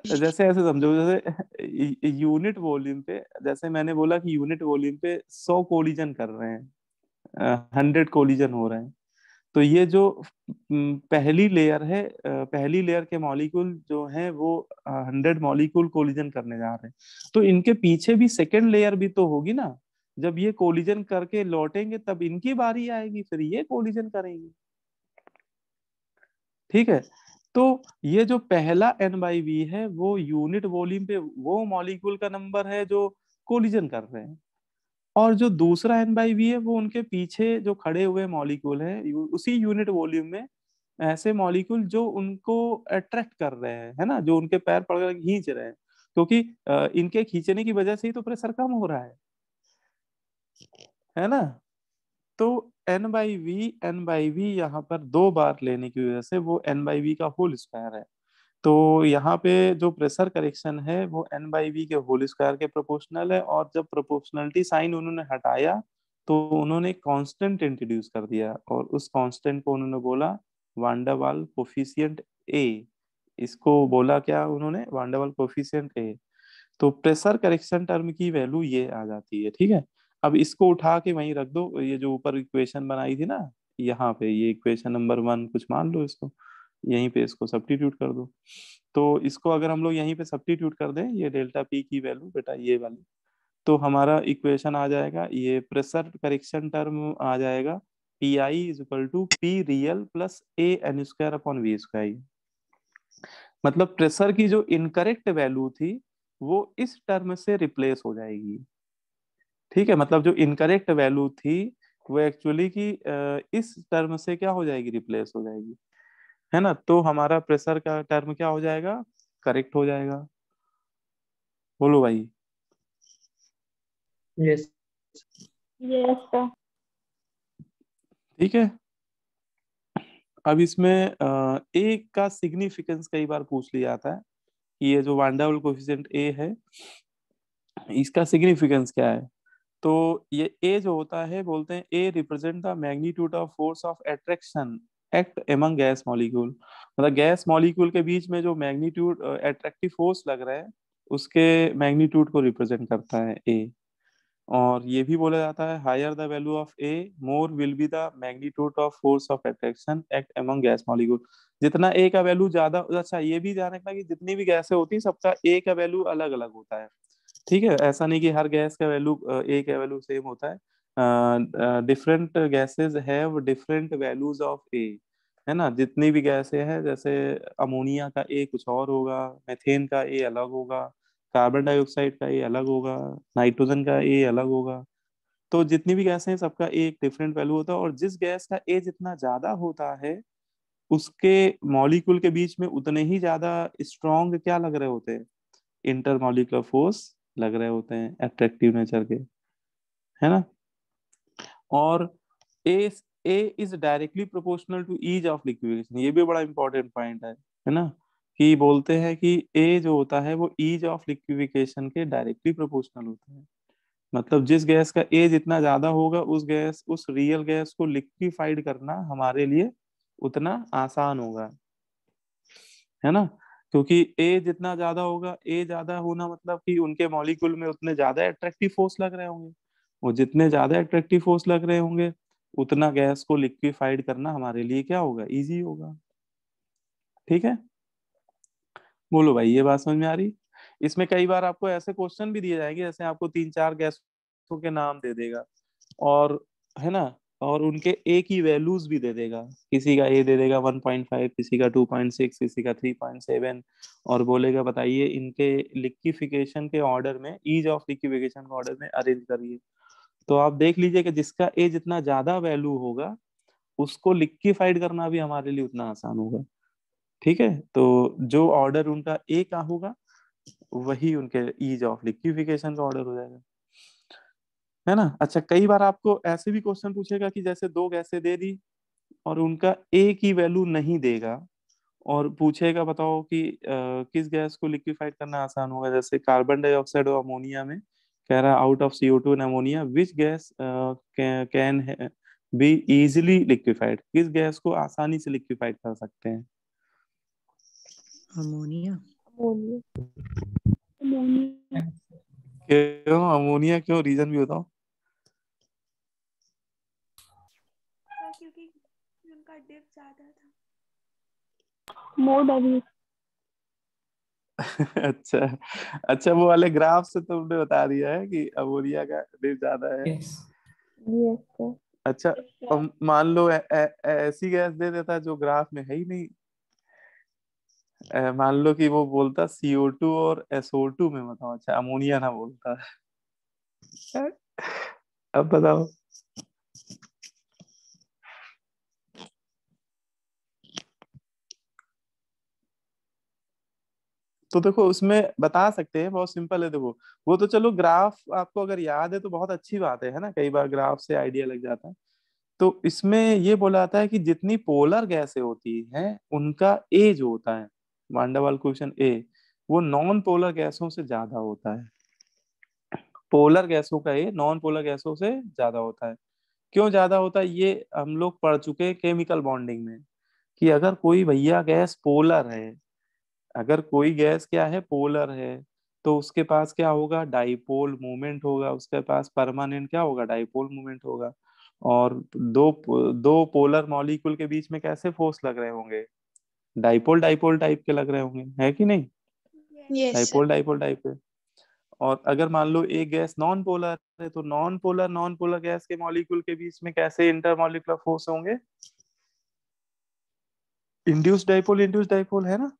जैसे ऐसे समझो, जैसे यूनिट वॉल्यूम पे, जैसे मैंने बोला कि यूनिट वॉल्यूम पे 100 कोलिजन कर रहे हैं, 100 कोलिजन हो रहे हैं, तो ये जो पहली लेयर है, पहली लेयर के मॉलिक्यूल जो हैं वो 100 मॉलिक्यूल कोलिजन करने जा रहे हैं, तो इनके पीछे भी सेकेंड लेयर भी तो होगी ना। जब ये कोलिजन करके लौटेंगे तब इनकी बारी आएगी, फिर ये कोलिजन करेंगे। ठीक है, तो ये जो पहला n बाई वी है वो यूनिट वॉल्यूम पे वो मॉलिक्यूल का नंबर है जो कोलिजन कर रहे हैं, और जो दूसरा n बाई वी है वो उनके पीछे जो खड़े हुए मॉलिक्यूल है उसी यूनिट वॉल्यूम में ऐसे मॉलिक्यूल जो उनको अट्रैक्ट कर रहे हैं, है ना, जो उनके पैर पकड़ के खींच रहे हैं, क्योंकि इनके खींचने की वजह से ही तो प्रेशर कम हो रहा है ना। तो n बाई वी यहाँ पर दो बार लेने की वजह से वो n बाई वी का होल स्क्वायर है। तो यहाँ पे जो प्रेशर करेक्शन है वो n बाई वी के होल स्क्वायर के प्रोपोर्शनल है, और जब प्रोपोर्शनलिटी साइन उन्होंने हटाया तो उन्होंने कांस्टेंट इंट्रोड्यूस कर दिया, और उस कांस्टेंट को उन्होंने बोला वांडरवाल कोफिशिएंट ए। इसको बोला क्या उन्होंने, वांडरवाल कोफिशिएंट ए। तो प्रेशर करेक्शन टर्म की वैल्यू ये आ जाती है। ठीक है, अब इसको उठा के वहीं रख दो, ये जो ऊपर इक्वेशन बनाई थी ना, यहाँ पे ये इक्वेशन नंबर 1 कुछ मान लो इसको, यहीं पे इसको सब्स्टिट्यूट कर दो। तो इसको अगर हम लोग यहीं पे सब्स्टिट्यूट कर दें, ये डेल्टा पी की वैल्यू बेटा ये वाली, तो हमारा इक्वेशन आ जाएगा, ये प्रेशर करेक्शन टर्म आ जाएगा P I is equal to P real plus A N square upon V square. मतलब प्रेशर की जो इनकरेक्ट वैल्यू थी वो इस टर्म से रिप्लेस हो जाएगी। ठीक है, मतलब जो इनकरेक्ट वैल्यू थी वो एक्चुअली की इस टर्म से क्या हो जाएगी, रिप्लेस हो जाएगी। है ना, तो हमारा प्रेशर का टर्म क्या हो जाएगा, करेक्ट हो जाएगा। बोलो भाई। यस। Yes sir. ठीक है। अब इसमें ए का सिग्निफिकेंस कई बार पूछ लिया जाता है कि ये जो वांडावल कोफिशिएंट ए है इसका सिग्निफिकेंस क्या है। तो ये ए जो होता है, बोलते हैं A represent the magnitude of force of attraction act among gas molecule. मतलब गैस मॉलिक्यूल के बीच में जो मैग्नीट्यूड अट्रैक्टिव फोर्स लग रहा है उसके मैग्नीट्यूड को रिप्रेजेंट करता है ए। और ये भी बोला जाता है higher the value of A more will be the magnitude of force of attraction act among gas molecule. जितना ए का वैल्यू ज्यादा, अच्छा ये भी ध्यान रखना कि जितनी भी गैसें होती है सबका ए का वैल्यू अलग अलग होता है। ठीक है, ऐसा नहीं कि हर गैस का वैल्यू ए का वैल्यू सेम होता है। Different gases have different values of a. है ना, जितनी भी गैसें हैं, जैसे अमोनिया का ए कुछ और होगा, मेथेन का ए अलग होगा, कार्बन डाइऑक्साइड का ए अलग होगा, नाइट्रोजन का ए अलग होगा। तो जितनी भी गैसें हैं सबका ए एक डिफरेंट वैल्यू होता है, और जिस गैस का ए जितना ज्यादा होता है उसके मॉलिक्यूल के बीच में उतने ही ज्यादा स्ट्रॉन्ग क्या लग रहे होते हैं, इंटरमॉलिक्यूलर फोर्स लग रहे होते हैं अट्रैक्टिव नेचर के। है ना। और a a is directly proportional to ease of liquefaction, ये भी बड़ा इंपॉर्टेंट पॉइंट है ना, कि बोलते हैं कि ए जो होता है वो ईज ऑफ लिक्विफिकेशन के डायरेक्टली प्रोपोर्शनल होता है। मतलब जिस गैस का ए जितना ज्यादा होगा उस रियल गैस को लिक्विफाइड करना हमारे लिए उतना आसान होगा। है ना, क्योंकि ए जितना ज्यादा होगा, ए ज्यादा होना मतलब कि उनके मॉलिक्यूल में उतने ज्यादा अट्रैक्टिव फोर्स लग रहे होंगे, और जितने ज्यादा अट्रैक्टिव फोर्स लग रहे होंगे उतना गैस को लिक्विफाइड करना हमारे लिए क्या होगा, इजी होगा। ठीक है। बोलो भाई, ये बात समझ में आ रही। इसमें कई बार आपको ऐसे क्वेश्चन भी दिए जाएंगे, जैसे आपको 3-4 गैसों के नाम दे देगा, और है ना, और उनके ए की वैल्यूज भी दे देगा। किसी का ए दे देगा 1.5, किसी का 2.6, किसी का 3.7, और बोलेगा बताइए इनके लिक्विफिकेशन के ऑर्डर में, ईज ऑफ लिक्विफिकेशन के ऑर्डर में अरेंज करिए। तो आप देख लीजिए कि जिसका ए जितना ज्यादा वैल्यू होगा उसको लिक्विफाइड करना भी हमारे लिए उतना आसान होगा। ठीक है, तो जो ऑर्डर उनका ए का होगा वही उनके ईज ऑफ लिक्विफिकेशन का ऑर्डर हो जाएगा। है ना। अच्छा, कई बार आपको ऐसे भी क्वेश्चन पूछेगा कि जैसे दो गैसें दे दी और उनका ए की वैल्यू नहीं देगा, और पूछेगा बताओ कि किस गैस को लिक्विफाइड करना आसान होगा, जैसे कार्बन डाइऑक्साइड और अमोनिया में कह रहा है out of CO2 and ammonia which gas can be easily liquefied, किस गैस को आसानी से लिक्विफाइड कर सकते हैं। अमोनिया। अमोनिया। अमोनिया क्यों अमोनिया, क्यों, रीजन भी बताओ। था क्योंकि उनका डिप ज्यादा था। मोर डेविएशन। अच्छा अच्छा, वो वाले ग्राफ से तुमने बता दिया है कि अमोनिया का डिप ज्यादा है। यस। Yes sir. अच्छा, मान लो ऐसी गैस दे देता जो ग्राफ में है ही नहीं। मान लो कि वो बोलता CO2 और SO2 में, बताओ, अच्छा अमोनिया ना बोलता। अब बताओ। तो देखो उसमें बता सकते हैं, बहुत सिंपल है। देखो वो तो चलो ग्राफ आपको अगर याद है तो बहुत अच्छी बात है ना, कई बार ग्राफ से आइडिया लग जाता है। तो इसमें ये बोला जाता है कि जितनी पोलर गैसें होती हैं उनका ए जो होता है, वांडावाल क्वेश्चन ए, वो नॉन पोलर गैसों से ज्यादा होता है। पोलर गैसों का ए नॉन पोलर गैसों से ज्यादा होता है। क्यों ज्यादा होता है, ये हम लोग पढ़ चुके हैं केमिकल बॉन्डिंग में, कि अगर कोई भैया गैस पोलर है, अगर कोई गैस क्या है, पोलर है, तो उसके पास क्या होगा, डाइपोल मूवमेंट होगा, उसके पास परमानेंट क्या होगा, डाइपोल मूवमेंट होगा। और दो दो पोलर मॉलिक्यूल के बीच में कैसे फोर्स लग रहे होंगे, डाइपोल डाइपोल टाइप के लग रहे होंगे, है कि नहीं, yes sir. Dipole dipole type के। और अगर मान लो एक गैस नॉन पोलर है, तो नॉन पोलर गैस के मॉलिक्यूल के बीच में कैसे इंटरमॉलिक्यूलर फोर्स होंगे, इंड्यूस डाइपोल, है ना,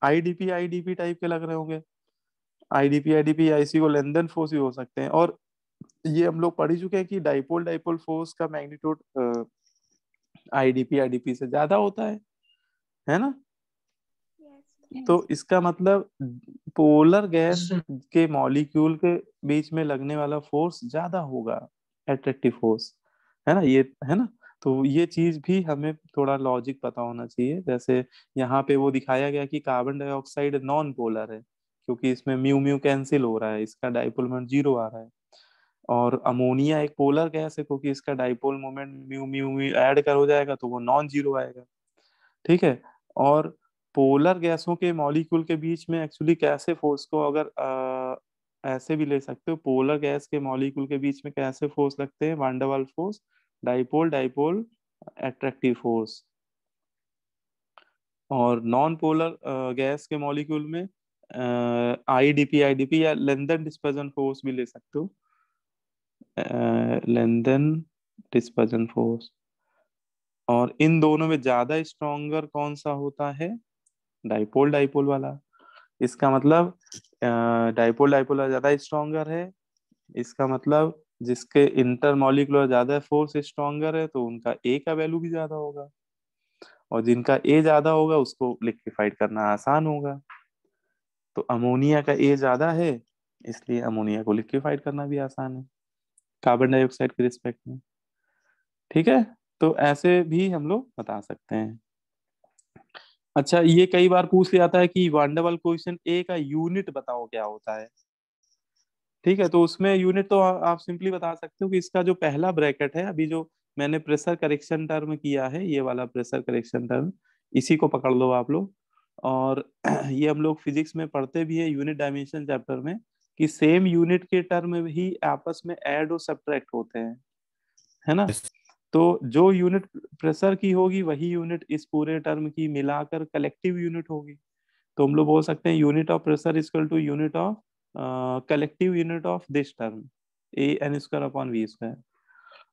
आईडीपी आईडीपी टाइप के लग रहे होंगे। आईडीपी आईडीपी आईसी को लेंदन फोर्स भी हो सकते हैं। और ये हम लोग पढ़ ही चुके हैं कि डाइपोल डाइपोल फोर्स का मैग्नीट्यूड आईडीपी आईडीपी से ज्यादा होता है। है ना। Yes. तो इसका मतलब पोलर गैस के मॉलिक्यूल के बीच में लगने वाला फोर्स ज्यादा होगा, एट्रैक्टिव फोर्स, है ना ये, है ना। तो ये चीज भी हमें थोड़ा लॉजिक पता होना चाहिए। जैसे यहाँ पे वो दिखाया गया कि कार्बन डाइऑक्साइड नॉन पोलर है, क्योंकि इसमें म्यू म्यू कैंसिल हो रहा है, इसका डाइपोल मोमेंट 0 आ रहा है। और अमोनिया एक पोलर गैस है, क्योंकि इसका dipole moment mu mu mu add कर हो जाएगा तो वो नॉन जीरो आएगा। ठीक है। और पोलर गैसों के मॉलिक्यूल के बीच में एक्चुअली कैसे फोर्स को, अगर ऐसे भी ले सकते हो, पोलर गैस के मॉलिक्यूल के बीच में कैसे फोर्स लगते हैं, van der Waals force, dipole dipole attractive force. और नॉन पोलर गैस के मॉलिक्यूल में आईडीपी या लेंथन डिस्पर्जन फोर्स भी ले सकते हो, लेंथन डिस्पर्जन फोर्स। और इन दोनों में ज्यादा स्ट्रॉन्गर कौन सा होता है, डाइपोल डाइपोल वाला। इसका मतलब डाइपोल डाइपोल वाला ज्यादा स्ट्रॉन्गर है। इसका मतलब जिसके इंटरमॉलिक्यूलर ज्यादा फोर्स स्ट्रॉन्गर है तो उनका ए का वैल्यू भी ज्यादा होगा, और जिनका ए ज्यादा होगा उसको लिक्विफाइड करना आसान होगा। तो अमोनिया का ए ज्यादा है, इसलिए अमोनिया को लिक्विफाइड करना भी आसान है कार्बन डाइऑक्साइड के रिस्पेक्ट में। ठीक है। तो ऐसे भी हम लोग बता सकते हैं। अच्छा, ये कई बार पूछ लिया जाता है कि वान डेर वाल्स कोएफिशिएंट ए का यूनिट बताओ क्या होता है। ठीक है, तो उसमें यूनिट तो आप सिंपली बता सकते हो कि इसका जो पहला ब्रैकेट है, अभी जो मैंने प्रेशर करेक्शन टर्म किया है, ये वाला प्रेशर करेक्शन टर्म, इसी को पकड़ लो आप लोग। और ये हम लोग फिजिक्स में पढ़ते भी है यूनिट डायमेंशन चैप्टर में, कि सेम यूनिट के टर्म ही आपस में ऐड और सब्ट्रैक्ट होते हैं, है ना। तो जो यूनिट प्रेशर की होगी वही यूनिट इस पूरे टर्म की मिलाकर कलेक्टिव यूनिट होगी। तो हम लोग बोल सकते हैं unit of pressure equal to unit of collective unit of this term, A N square upon V square.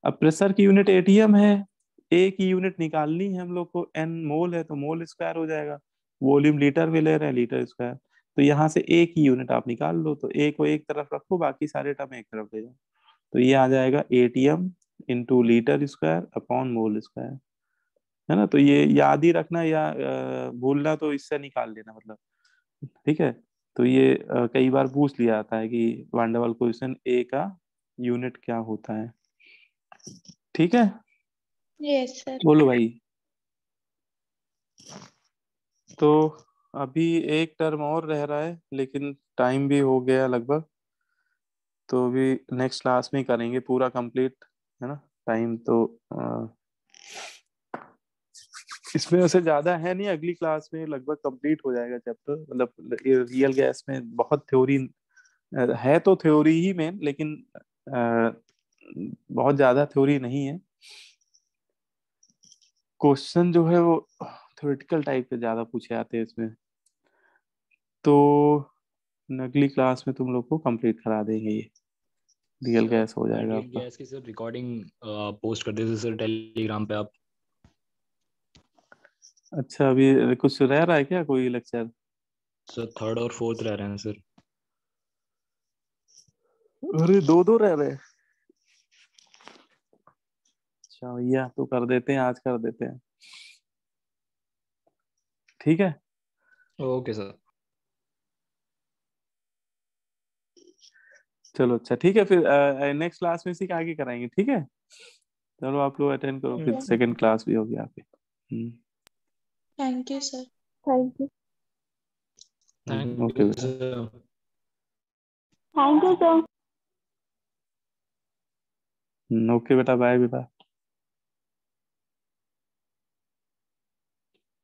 अब प्रेशर की यूनिट एटीएम है, ए की यूनिट निकालनी है हम लोग को, एन मोल है तो मोल स्क्वायर हो जाएगा, वॉल्यूम लीटर में ले रहे हैं लीटर स्क्वायर। तो यहाँ से ए की यूनिट आप निकाल लो, तो ए को एक तरफ रखो, बाकी सारे टर्म एक तरफ ले जाओ, तो ये आ जाएगा ATM into litre square upon mole square, है ना। तो ये याद ही रखना, या भूलना तो इससे निकाल लेना मतलब। ठीक है। तो ये कई बार पूछ लिया जाता है कि वान डेर वाल्स कोएफिशिएंट ए का यूनिट क्या होता है। ठीक है, यस सर। बोलो भाई। तो अभी एक टर्म और रह रहा है, लेकिन टाइम भी हो गया लगभग, तो अभी नेक्स्ट क्लास में ही करेंगे पूरा कंप्लीट, है ना। टाइम तो इसमें वैसे ज्यादा है नहीं, अगली क्लास में लगभग कंप्लीट हो जाएगा चैप्टर। मतलब रियल गैस में बहुत थ्योरी है, तो थ्योरी ही में, लेकिन बहुत ज्यादा थ्योरी नहीं है। क्वेश्चन जो है वो थ्योरेटिकल टाइप के ज्यादा पूछे जाते हैं इसमें। तो अगली क्लास में तुम लोग को कंप्लीट करा देंगे, ये रियल सर गैस हो जाएगा आइडियल आपका। गैस की सर रिकॉर्डिंग पोस्ट कर देते सर टेलीग्राम पे आप। अच्छा, अभी कुछ रह रहा है क्या कोई लेक्चर? सर थर्ड और फोर्थ रह रहे हैं सर। अरे दो दो रह रहे हैं। अच्छा भैया, तो कर देते हैं, आज कर देते हैं। ठीक है। Okay sir. चलो अच्छा, ठीक है, फिर नेक्स्ट क्लास में इसी के आगे कराएंगे। ठीक है, चलो आप लोग अटेंड करो, फिर सेकंड क्लास भी होगी आपकी। Thank you sir. Thank you. Thank okay you बेटा। Sir. Thank you sir. Okay बेटा, बाय बेटा।